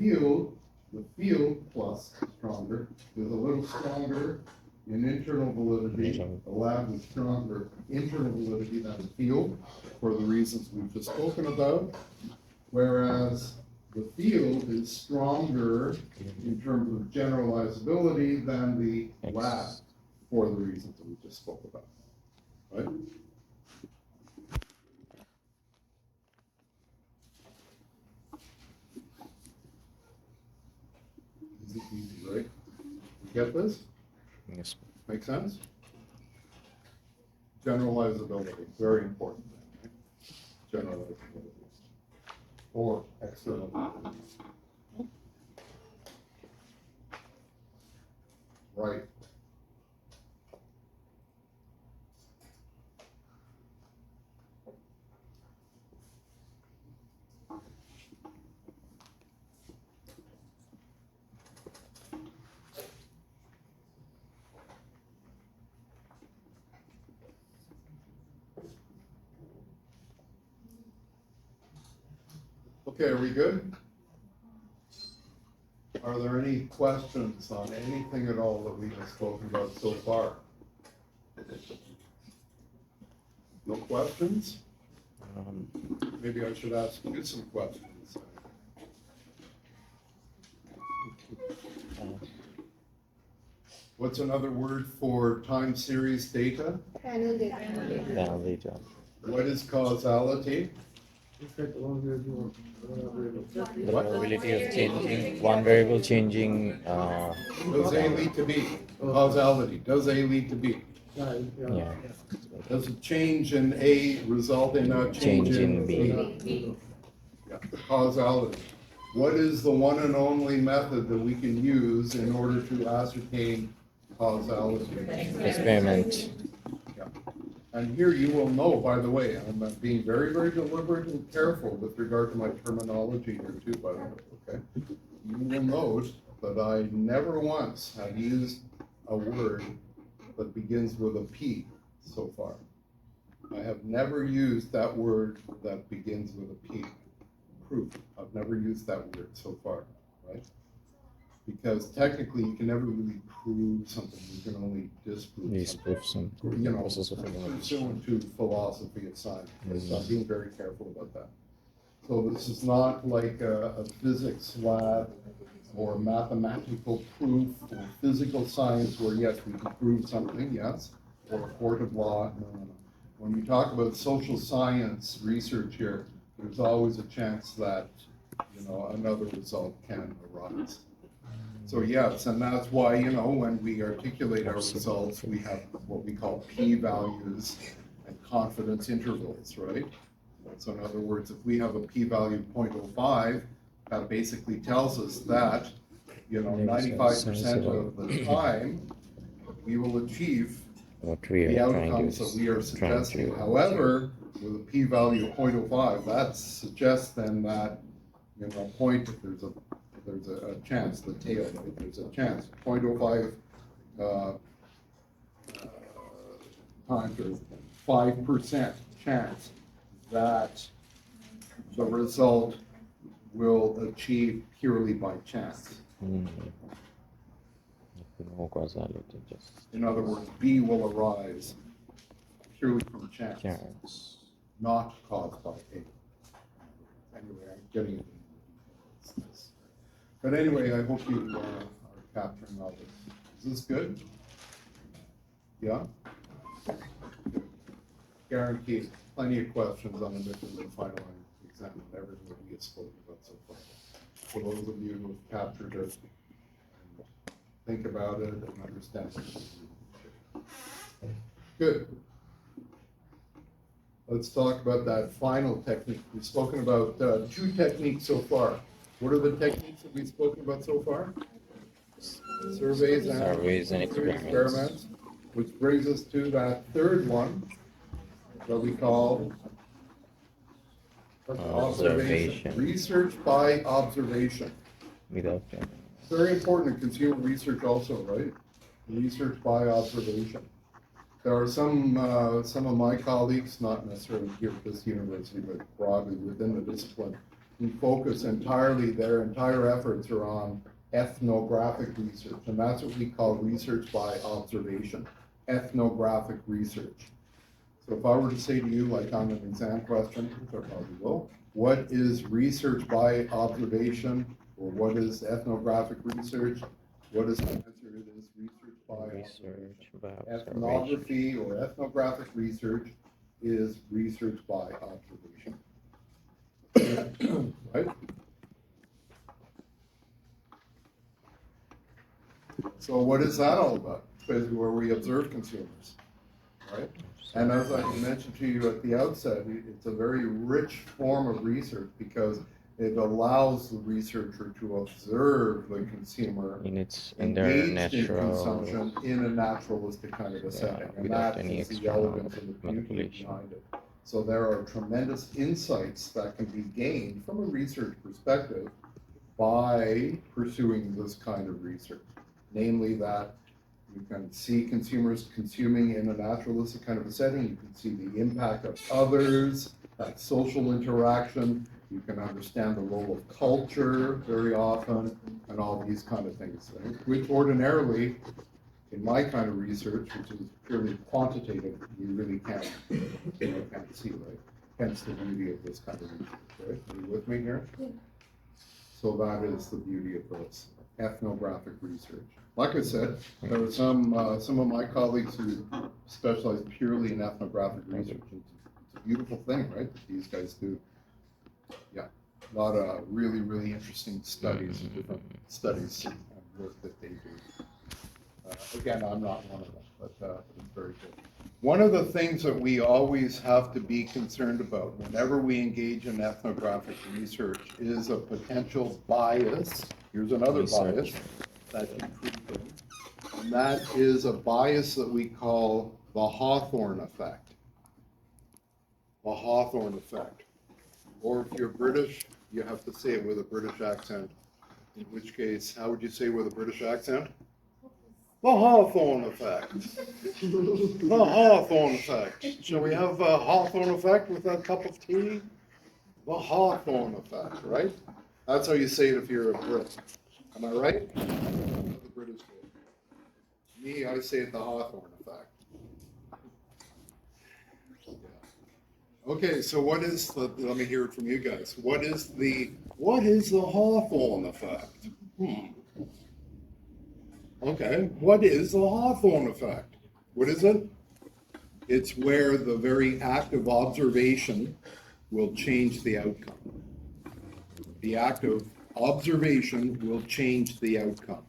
the field plus stronger is a little stronger in internal validity. The lab is stronger internal validity than the field for the reasons we've just spoken about. Whereas the field is stronger in terms of generalizability than the lab for the reasons that we just spoke about. Right? Easy, right? You get this? Yes. Make sense? Generalizability, very important. Generalizability. Or external. Okay, are we good? Are there any questions on anything at all that we have spoken about so far? No questions? Maybe I should ask you some questions. What's another word for time series data? Panel data. Panel data. What is causality? The probability of changing one variable changing. Does A lead to B? Causality, does A lead to B? Yeah. Does a change in A result in a change in B? Yeah, causality. What is the one and only method that we can use in order to ascertain causality? Experiment. Yeah. And here you will know, by the way, I'm being very, very deliberate and careful with regard to my terminology here too, by the way, okay? You will note that I never once have used a word that begins with a P so far. I have never used that word that begins with a P. Proof. I've never used that word so far, right? Because technically you can never really prove something, you can only disprove something. Disprove some You know, process of elimination. pursuant to philosophy of science. So I'm Mhm. being very careful about that. So this is not like a physics lab or mathematical proof or physical science where, yes, we can prove something, yes, or a court of law. No, no, no. When you talk about social science research here, there's always a chance that, you know, another result can arise. So yes, and that's why, you know, when we articulate our results, we have what we call p-values and confidence intervals, right? So in other words, if we have a p-value of 0.05, that basically tells us that, you know, 95% of the time, we will achieve What we the are trying outcomes that we are to suggesting. However, with a p-value of 0.05, that suggests then that, you know, there's a chance, the tail, right? There's a chance, 0.05 times or 5% chance that the result will achieve purely by chance. No causality, just In other words, B will arise purely from chance, chance. not caused by A. Anyway, I'm getting into this. But anyway, I hope you are capturing all this. Is this good? Yeah? Guaranteed, plenty of questions on the midterm and final exam and everything that we have spoken about so far. For those of you who have captured it, and think about it and understand it. Good. Let's talk about that final technique. We've spoken about 2 techniques so far. What are the techniques that we've spoken about so far? Surveys and experiments. Which brings us to that third one that we call observation. Research by observation. Without Very important in consumer research also, right? Research by observation. There are some of my colleagues, not necessarily here at this university, but broadly within the discipline, who focus entirely, their entire efforts are on ethnographic research, and that's what we call research by observation, ethnographic research. So if I were to say to you, like on an exam question, which I probably will, what is research by observation, or what is ethnographic research? What is the answer? It is research by observation. Ethnography or ethnographic research is research by observation. Right? So what is that all about? It's basically where we observe consumers, right? And as I mentioned to you at the outset, it's a very rich form of research because it allows the researcher to observe the consumer in their engaged in natural consumption in a naturalistic kind of a setting. And without that any is the external elegance and the beauty manipulation. behind it. So there are tremendous insights that can be gained from a research perspective by pursuing this kind of research. Namely that you can see consumers consuming in a naturalistic kind of a setting. You can see the impact of others, that social interaction, You can understand the role of culture very often and all these kind of things, right? Which ordinarily, in my kind of research, which is purely quantitative, you really can't see, right? Hence the beauty of this kind of research, right? Are you with me here? Yeah. So that is the beauty of this ethnographic research. Like I said, there are some of my colleagues who specialize purely in ethnographic research. It's a beautiful thing, right, that these guys do. Yeah, a lot of really, really interesting studies, different studies and work that they do. Again, I'm not one of them, but it's very good. One of the things that we always have to be concerned about whenever we engage in ethnographic research is a potential bias. Here's another bias that can creep in, and that is a bias that we call the Hawthorne effect. The Hawthorne effect. Or if you're British, you have to say it with a British accent. In which case, how would you say with a British accent? The Hawthorne effect. The Hawthorne effect. Shall we have a Hawthorne effect with a cup of tea? The Hawthorne effect, right? That's how you say it if you're a Brit. Am I right? The British do. Me, I say it the Hawthorne effect. Okay, so what is the, let me hear it from you guys. What is the Hawthorne effect? Okay, what is the Hawthorne effect? What is it? It's where the very act of observation will change the outcome. The act of observation will change the outcome.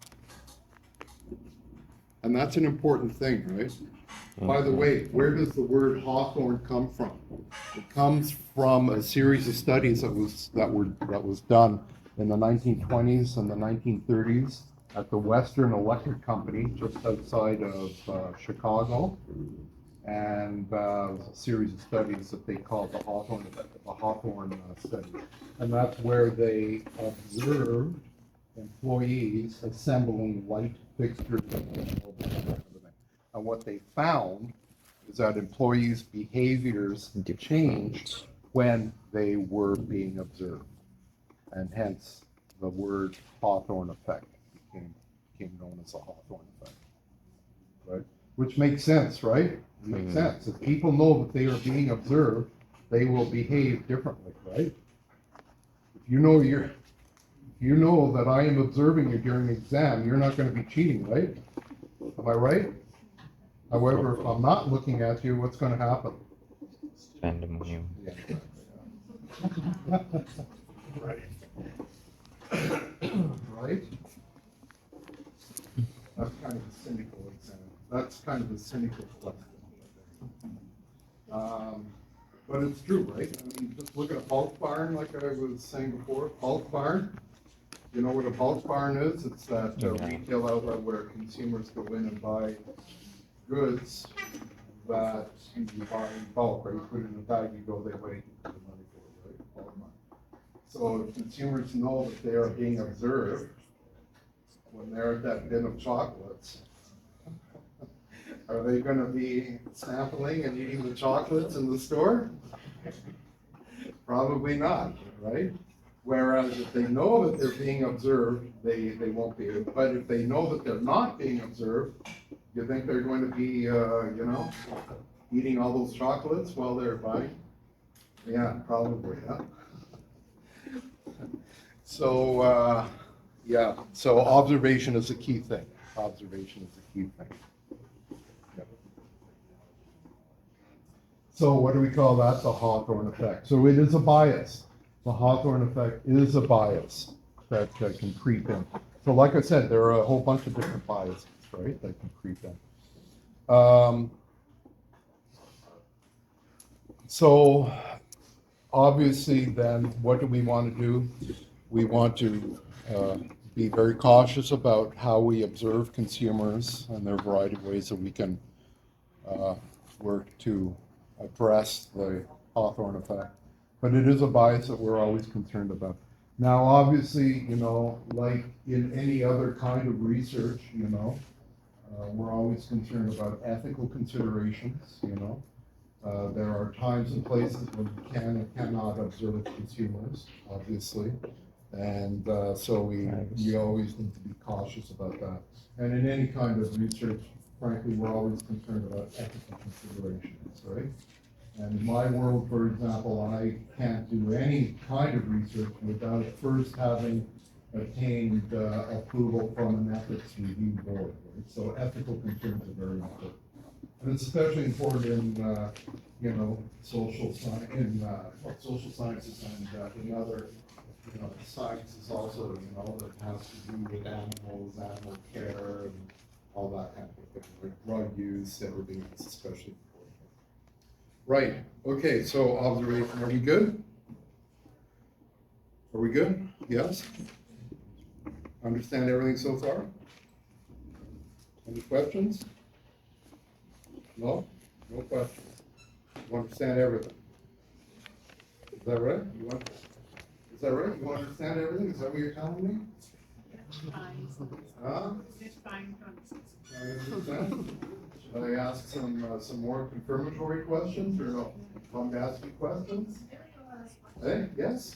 And that's an important thing, right? By the way, where does the word Hawthorne come from? It comes from a series of studies that was done in the 1920s and the 1930s at the Western Electric Company just outside of Chicago, and a series of studies that they called the Hawthorne study, and that's where they observed employees assembling light fixtures and everything. And what they found is that employees' behaviors changed when they were being observed. And hence, the word Hawthorne effect became known as the Hawthorne effect. Right? Which makes sense, right? It makes sense. If people know that they are being observed, they will behave differently, right? If you know that I am observing you during an exam, you're not going to be cheating, right? Am I right? However, if I'm not looking at you, what's going to happen? Pandemonium. Yeah. Right. Right? That's kind of a cynical example. That's kind of a cynical question. But it's true, right? I mean, just look at a bulk barn, like I was saying before. Bulk barn. You know what a bulk barn is? It's that retail outlet where consumers go in and buy goods that you buy in bulk, or you put it in a bag, you go, they wait for the money for it, right? Bulk barn. So if consumers know that they are being observed when they're at that bin of chocolates, are they going to be sampling and eating the chocolates in the store? Probably not, right? Whereas if they know that they're being observed, they won't be. But if they know that they're not being observed, you think they're going to be, eating all those chocolates while they're buying? Yeah, probably, yeah. So, so observation is a key thing. Observation is a key thing. Yep. So what do we call that? The Hawthorne effect. So it is a bias. The Hawthorne effect is a bias that can creep in. So like I said, there are a whole bunch of different biases, right, that can creep in. So obviously then, what do we want to do? We want to be very cautious about how we observe consumers, and there are a variety of ways that we can work to address the Hawthorne effect. But it is a bias that we're always concerned about. Now, obviously, like in any other kind of research, we're always concerned about ethical considerations, There are times and places when you can and cannot observe consumers, obviously. And so we always need to be cautious about that. And in any kind of research, frankly, we're always concerned about ethical considerations, right? And in my world, for example, I can't do any kind of research without first having obtained approval from an ethics review board, right? So ethical concerns are very important. And it's especially important in, you know, social sciences and in other, you know, sciences also, you know, that has to do with animals, animal care, and all that kind of thing, like drug use, everything is especially important. Right, okay, so observation, are we good? Are we good? Yes? Understand everything so far? Any questions? No? No questions? You understand everything? Is that right? Is that right? You understand everything? Is that what you're telling me? Huh? It's fine. I understand. Should I ask some more confirmatory questions or no? Want me to ask you questions? Hey, yes?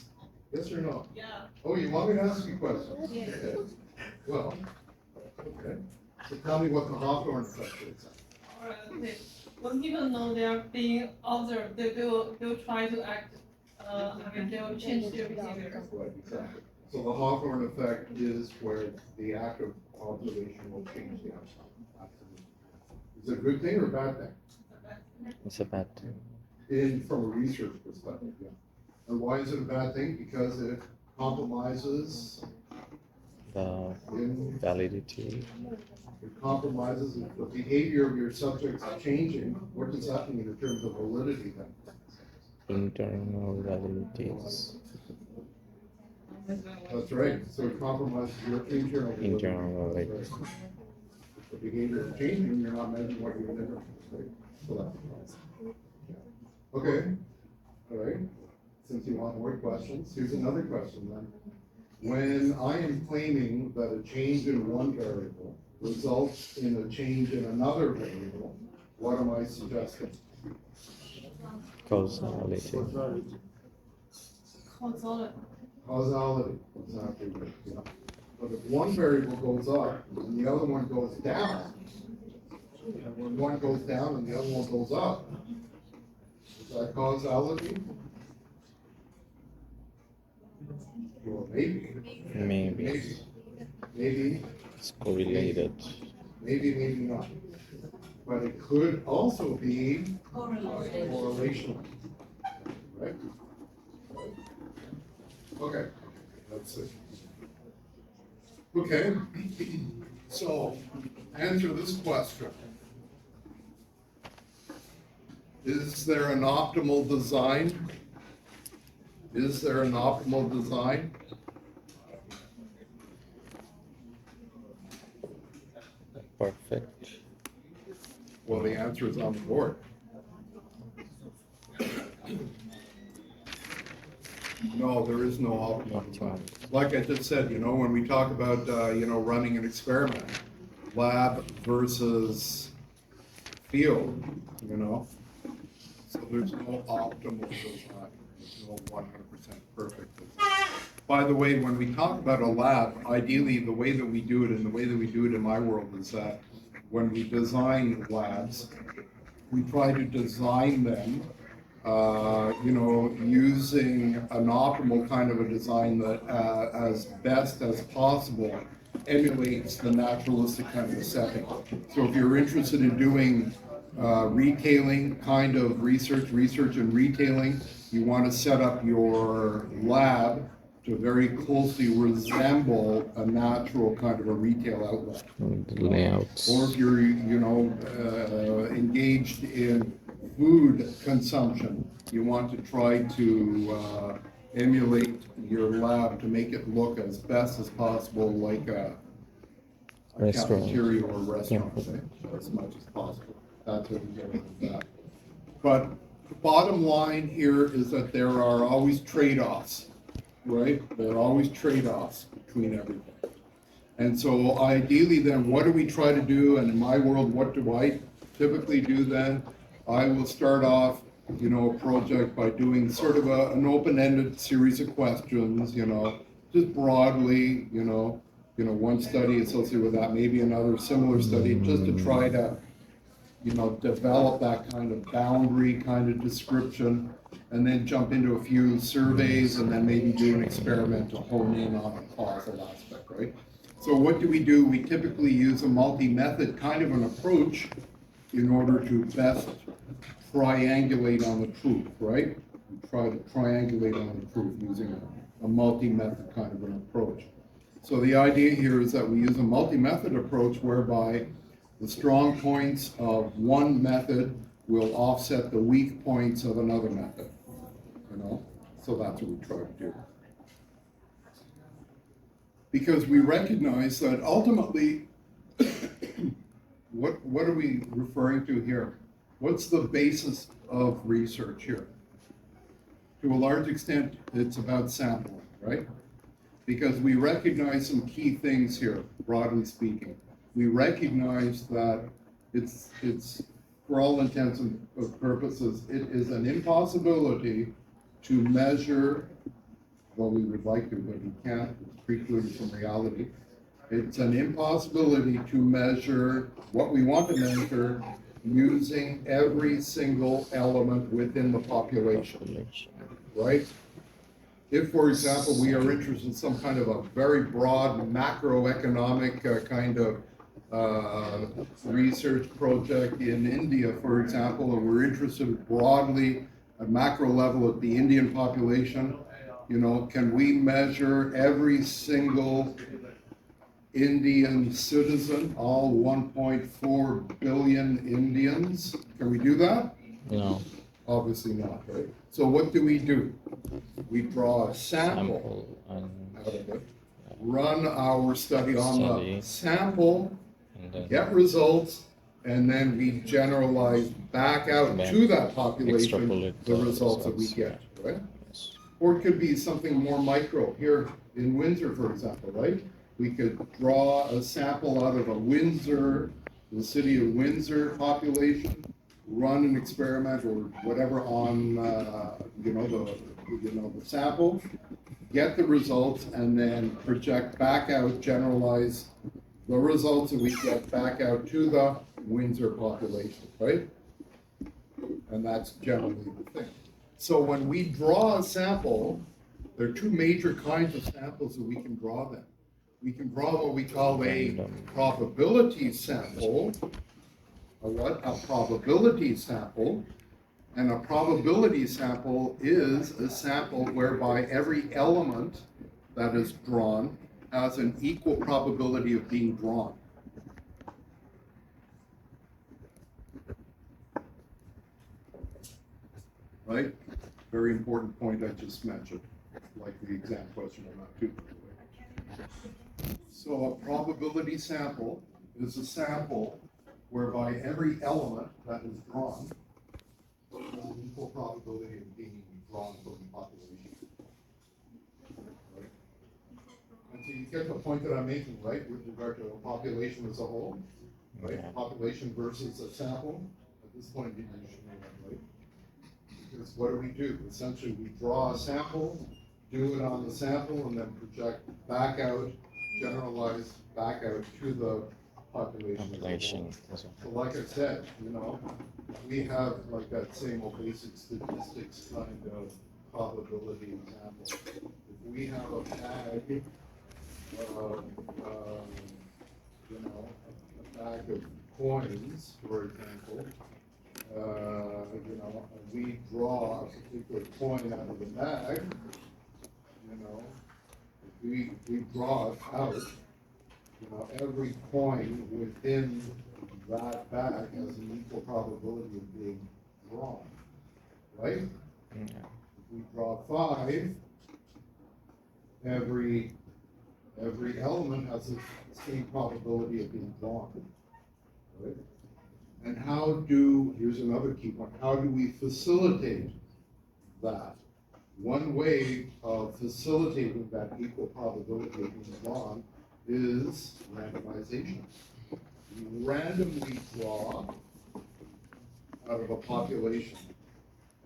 Yes or no? Yeah. Oh, you want me to ask you questions? Yes. Okay. Well, okay. So tell me what the Hawthorne effect is. When people know they are being observed, they'll try to act, they'll change their behavior. Right, exactly. So the Hawthorne effect is where the act of observation will change the outcome. Absolutely. Is it a good thing or a bad thing? It's a bad thing. From a research perspective, yeah. And why is it a bad thing? Because it compromises The in, validity. it compromises if the behavior of your subjects is changing. What does that mean in terms of validity then? Internal validities. That's right. So it compromises your internal validity. Internal That's validity. right. If the behavior is changing, you're not measuring what you're doing, right? So that's the problem. Okay, all right. Since you want more questions, here's another question then. When I am claiming that a change in one variable results in a change in another variable, what am I suggesting? Causality. Causality, exactly right, yeah. But if one variable goes up and the other one goes down, and when one goes down and the other one goes up, is that causality? Well, maybe. Maybe. Maybe, It's correlated. maybe not. But it could also be correlational. Right? Okay, that's it. Okay, so answer this question. Is there an optimal design? Is there an optimal design? Perfect. Well, the answer is on the board. No, there is no optimal design. Like I just said, you know, when we talk about, you know, running an experiment, lab versus field, you know, so there's no optimal design. There's no 100% perfect design. By the way, when we talk about a lab, ideally the way that we do it and the way that we do it in my world is that when we design labs, we try to design them, you know, using an optimal kind of a design that as best as possible emulates the naturalistic kind of a setting. So if you're interested in doing retailing kind of research and retailing, you want to set up your lab to very closely resemble a natural kind of a retail outlet. The layouts. Or if you're, you know, engaged in food consumption, you want to try to emulate your lab to make it look as best as possible like a Restaurant. cafeteria or restaurant, Yeah. say, as much as possible. That's what we're getting with that. But the bottom line here is that there are always trade-offs, right? There are always trade-offs between everything. And so ideally then, what do we try to do? And in my world, what do I typically do then? I will start off, a project by doing sort of an open-ended series of questions, just broadly, one study associated with that, maybe another similar study, just to try to, develop that kind of boundary kind of description, and then jump into a few surveys, and then maybe do an experiment to hone in on a causal aspect, right? So what do? We typically use a multi-method kind of an approach in order to best triangulate on the truth, right? We try to triangulate on the truth using a multi-method kind of an approach. So the idea here is that we use a multi-method approach whereby the strong points of one method will offset the weak points of another method, So that's what we try to do. Because we recognize that ultimately, what are we referring to here? What's the basis of research here? To a large extent, it's about sampling, right? Because we recognize some key things here, broadly speaking. We recognize that it's for all intents and purposes, it is an impossibility to measure, well, we would like to, but we can't, it's precluded from reality. It's an impossibility to measure what we want to measure using every single element within the population, right? If, for example, we are interested in some kind of a very broad macroeconomic kind of research project in India, for example, and we're interested broadly at macro level at the Indian population, can we measure every single Indian citizen, all 1.4 billion Indians? Can we do that? No. Obviously not, right? So what do? We draw a sample And out of it, run our study on the Study. sample, then get results, and then we generalize back out Then to that population extrapolate the the results that we results, get, right? yes. Or it could be something more micro. Here in Windsor, for example, right? We could draw a sample out of the city of Windsor population, run an experiment or whatever on, the sample, get the results, and then project back out, generalize the results that we get back out to the Windsor population, right? And that's generally the thing. So when we draw a sample, there are two major kinds of samples that we can draw then. We can draw what we call a Random. probability sample. A what? A probability sample. And a probability sample is a sample whereby every element that is drawn has an equal probability of being drawn. Right? Very important point I just mentioned, like the exam question on that too. So a probability sample is a sample whereby every element that is drawn has an equal probability of being drawn from the population. Right? And so you get the point that I'm making, right, with regard to a population as a whole, right? Yeah. Population versus a sample. At this point, you should know that, right? Because what do? Essentially, we draw a sample, do it on the sample, and then project back out, generalize back out to the population. Population. So like I said, we have like that same old basic statistics kind of probability example. If we have a bag of, a bag of coins, for example, and we draw a particular coin out of the bag, if we draw it out, every coin within that bag has an equal probability of being drawn, right? Yeah. If we draw 5, every element has the same probability of being drawn, right? And here's another key point, how do we facilitate that? One way of facilitating that equal probability of being drawn is randomization. We randomly draw out of a population.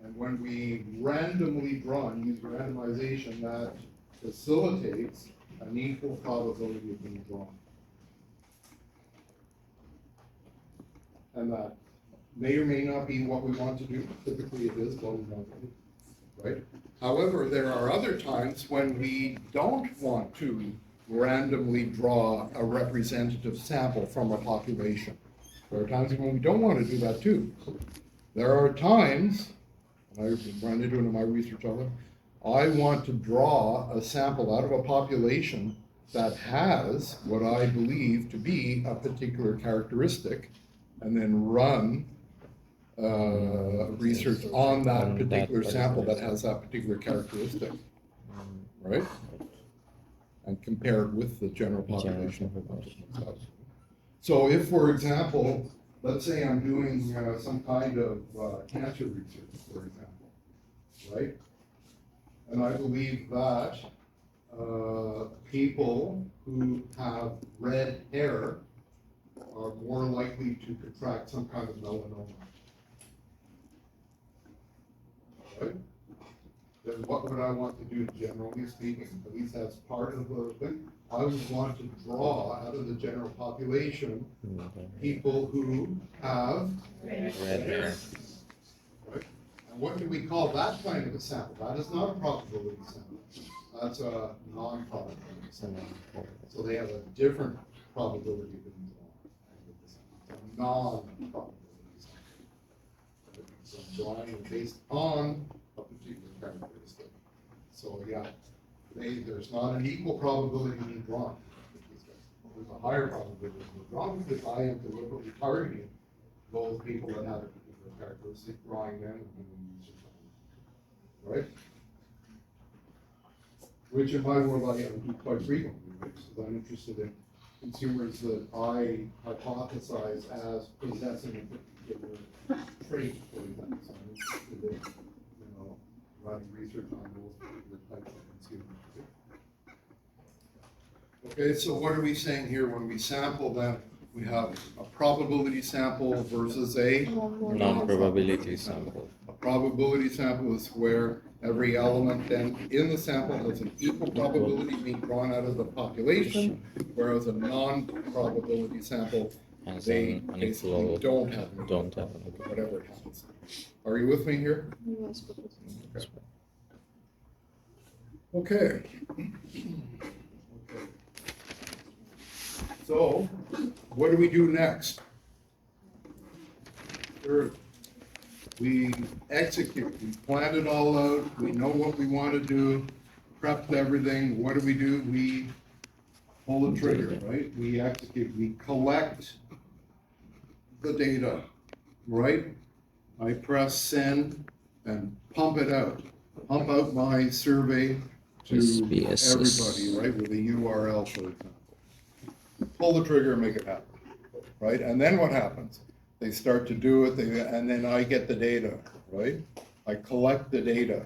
And when we randomly draw and use randomization, that facilitates an equal probability of being drawn. And that may or may not be what we want to do. Typically it is what we want to do, right? However, there are other times when we don't want to randomly draw a representative sample from a population. There are times when we don't want to do that too. There are times, and I've run into it in my research on it, I want to draw a sample out of a population that has what I believe to be a particular characteristic, and then run research on that particular sample that has that particular characteristic, right? And compare it with the general population. So if, for example, let's say I'm doing some kind of cancer research, for example, right? And I believe that people who have red hair are more likely to contract some kind of melanoma. Right? Then what would I want to do, generally speaking? At least that's part of the thing. I would want to draw out of the general population people who have Red hair. right? And what do we call that kind of a sample? That is not a probability sample. That's a non-probability sample. So they have a different probability of being drawn. A non-probability sample. So drawing is based on a particular characteristic. So yeah, there's not an equal probability of being drawn. There's a higher probability of being drawn because I am deliberately targeting those people that have a particular characteristic, drawing them and then using them. Right? Which in my world I do quite frequently, right? Because I'm interested in consumers that I hypothesize as possessing a particular trait, for example. So I'm interested in, running research on those particular types of consumers. Okay, so what are we saying here when we sample them? We have a probability sample versus a Non-probability sample. A probability sample is where every element then in the sample has an equal probability being drawn out of the population, whereas a non-probability sample, As they an basically unequal, don't have an don't equal have an probability, whatever it happens. Are you with me here? Yes, but Okay. So, what do we do next? Third, we execute, we plan it all out, we know what we want to do, prepped everything, what do? We pull the trigger, right? We execute, we collect the data, right? I press send and pump it out. Pump out my survey to SPSS. everybody, right, with a URL, for example. Pull the trigger and make it happen, right? And then what happens? They start to do it, and then I get the data, right? I collect the data.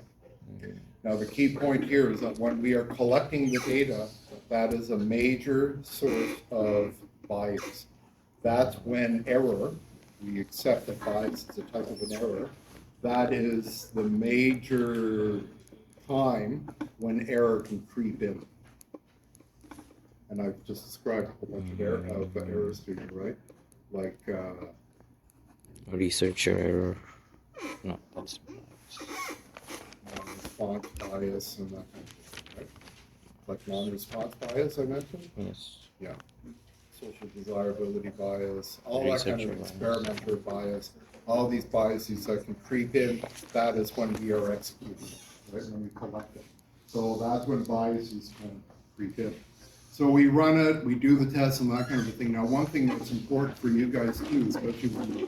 Now, the key point here is that when we are collecting the data, that is a major source of bias. That's when error, we accept that bias is a type of an error, that is the major time when error can creep in. And I've just described a bunch of errors to you, right? Like Researcher error. No, that's non-response bias and that kind of thing, right? Like non-response bias I mentioned? yes. Yeah. Social desirability bias, all that kind of Researcher bias. experimenter bias, all these biases that can creep in, that is when we are executing, right? When we collect it. So that's when biases can creep in. So we run it, we do the tests and that kind of a thing. Now, one thing that's important for you guys too, especially when you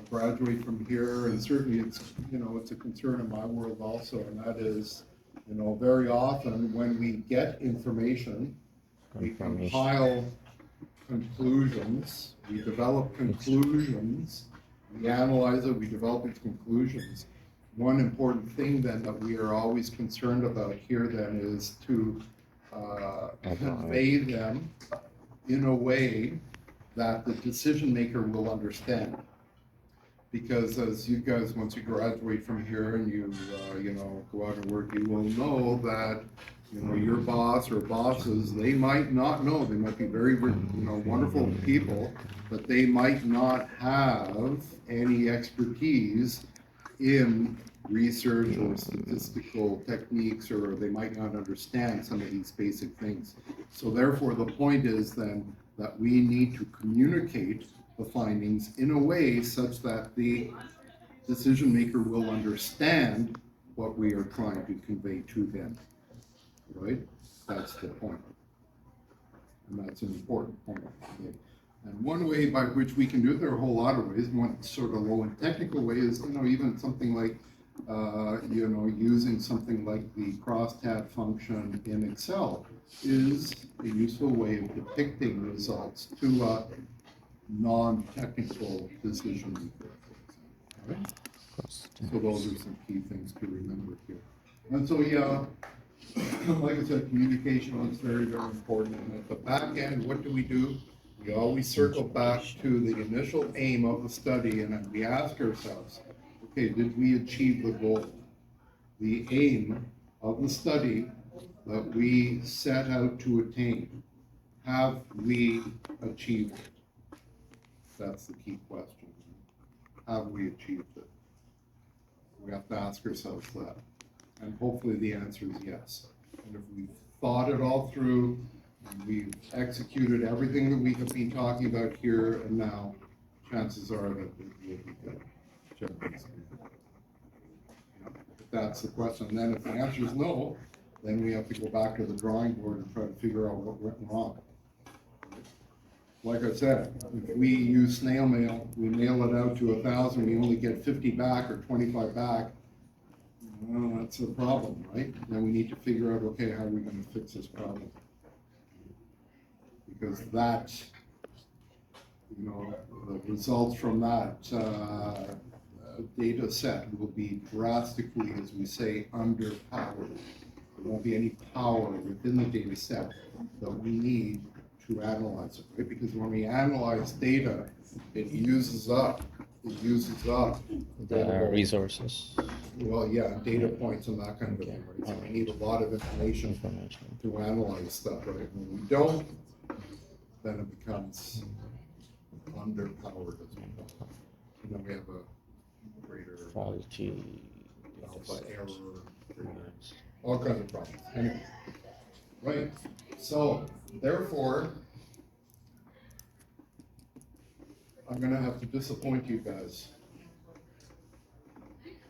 graduate from here, and certainly it's, it's a concern in my world also, and that is, very often when we get information, we compile conclusions, we develop conclusions, we analyze it, we develop its conclusions. One important thing then that we are always concerned about here then is to convey them in a way that the decision maker will understand. Because as you guys, once you graduate from here and you, go out and work, you will know that, your boss or bosses, they might not know, they might be very, wonderful people, but they might not have any expertise in research or statistical techniques, or they might not understand some of these basic things. So therefore, the point is then that we need to communicate the findings in a way such that the decision maker will understand what we are trying to convey to them, right? That's the point. And that's an important point. Okay? And one way by which we can do it, there are a whole lot of ways. One sort of low and technical way is, even something like, using something like the crosstab function in Excel is a useful way of depicting results to a non-technical decision maker. Right? So those are some key things to remember here. And so, like I said, communication is very, very important. And at the back end, what do? We always circle back to the initial aim of the study, and we ask ourselves, okay, did we achieve the goal? The aim of the study that we set out to attain, have we achieved it? That's the key question. Have we achieved it? We have to ask ourselves that. And hopefully the answer is yes. And if we've thought it all through, and we've executed everything that we have been talking about here and now, chances are that it will be good. Generally speaking. If that's the question, and then if the answer is no, then we have to go back to the drawing board and try to figure out what went wrong. Like I said, if we use snail mail, we mail it out to 1,000, we only get 50 back or 25 back. Well, that's a problem, right? Then we need to figure out, okay, how are we going to fix this problem? Because that, the results from that data set will be drastically, as we say, underpowered. There won't be any power within the data set that we need to analyze it, right? Because when we analyze data, it uses up The resources. well, yeah, data points and that kind of thing, right? So we need a lot of information to analyze stuff, right? When we don't, then it becomes underpowered as well. And then we have a greater Faulty. alpha error, all kinds of problems. Anyway, right, so therefore, I'm gonna have to disappoint you guys.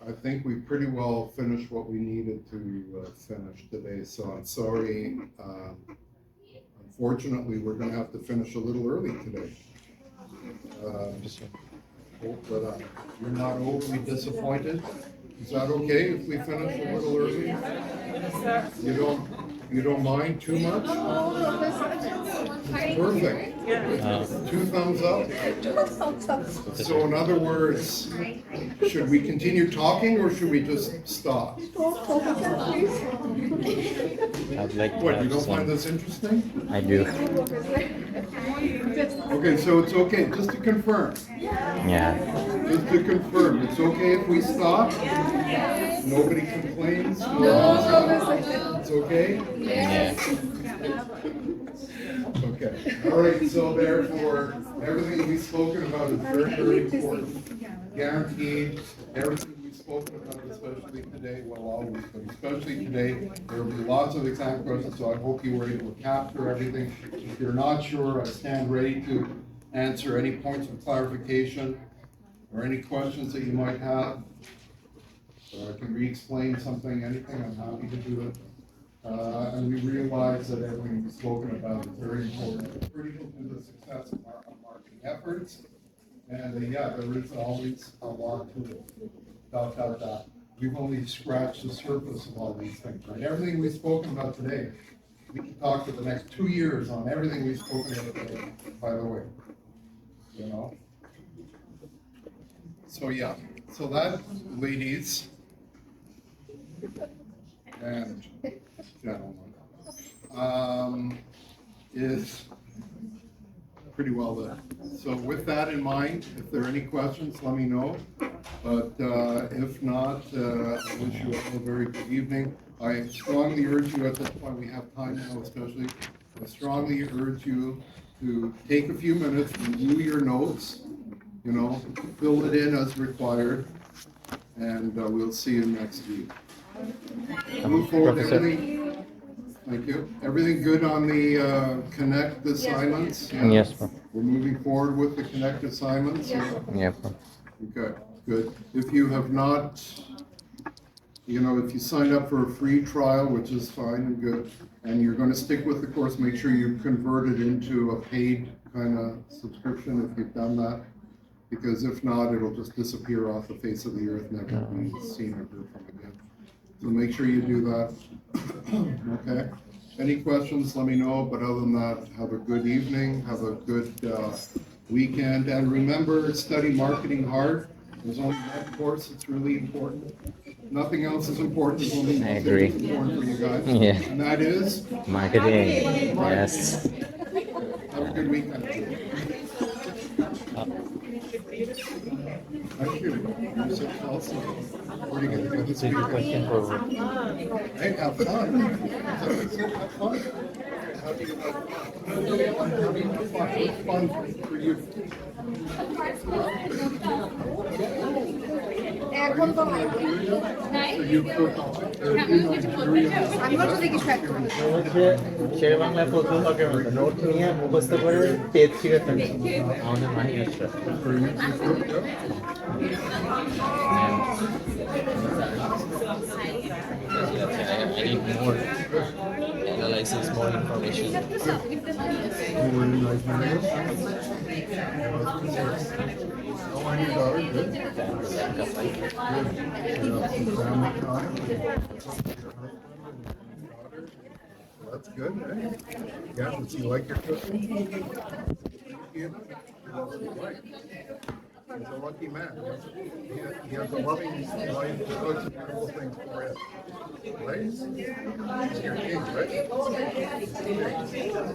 I think we pretty well finished what we needed to finish today, so I'm sorry. Unfortunately, we're gonna have to finish a little early today. Hope that you're not overly disappointed. Is that okay if we finish a little early? You don't mind too much? Perfect. Two thumbs up. So in other words, should we continue talking or should we just stop? I'd like to What, you have don't find some. this interesting? I do. Okay, so it's okay, just to confirm. Yeah. Just to confirm, it's okay if we stop? Nobody complains? It's okay? Yeah. Okay, all right, so therefore, everything we've spoken about is very, very important. Guaranteed, everything we've spoken about, especially today, well, always, but especially today, there will be lots of exam questions, so I hope you were able to capture everything. If you're not sure, I stand ready to answer any points of clarification or any questions that you might have. Or I can re-explain something, anything, I'm happy to do it. And we realize that everything we've spoken about is very important, it's critical to the success of our marketing efforts. And yeah, there is always a lot to it. We've only scratched the surface of all these things, right? Everything we've spoken about today, we can talk for the next 2 years on everything we've spoken about today, by the way. So yeah, so that, ladies and gentlemen, is pretty well done. So with that in mind, if there are any questions, let me know. But if not, I wish you all a very good evening. I strongly urge you at this point, we have time now especially, I strongly urge you to take a few minutes, review your notes, you know, fill it in as required, and we'll see you next week. Move forward, Professor. everything. Thank you. Everything good on the Connect assignments? Yeah. Yes, bro. We're moving forward with the Connect assignments? Yeah, bro. Okay, good. If you have not, you know, if you signed up for a free trial, which is fine and good, and you're gonna stick with the course, make sure you convert it into a paid kind of subscription if you've done that. Because if not, it'll just disappear off the face of the earth, never be seen or heard from again. So make sure you do that. Okay? Any questions, let me know, but other than that, have a good evening, have a good weekend, and remember, study marketing hard. There's only one course that's really important. Nothing else is important, there's only I one agree. thing that's important for you guys. Yeah. And that is, Marketing. Yes. have a good weekend. Thank you. You're so awesome. Where are you gonna go this week? Question for Hey, have fun. Have fun. Having fun for you. For you, আমি হচ্ছে দেখি fact করে। শের বাংলা প্রথম note নিয়ে মুখস্থ করে page ছিঁড়ে ফেলে আমাদের মাহি আসছে I need more analysis, more information. How are you, daughter? Good? Family time? That's good, eh? Yeah, does he like your cooking? He's a lucky man. He has a loving wife who cooks beautiful things for him. Right? He's your king, right?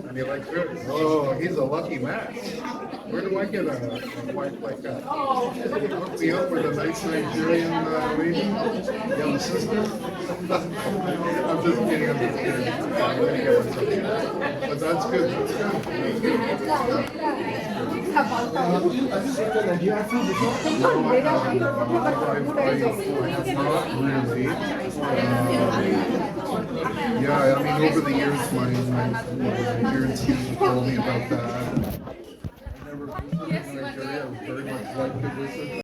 And he likes food. Oh, he's a lucky man. Where do I get a wife like that? Hook me up with a nice Nigerian lady. You have a sister? I'm just kidding. I'm just kidding. I'm gonna get one someday. But that's good. That's good. No, I haven't. Not really. Yeah, I mean, over the years, my Nigerian students told me about that. I never visited Nigeria. I would very much like to visit.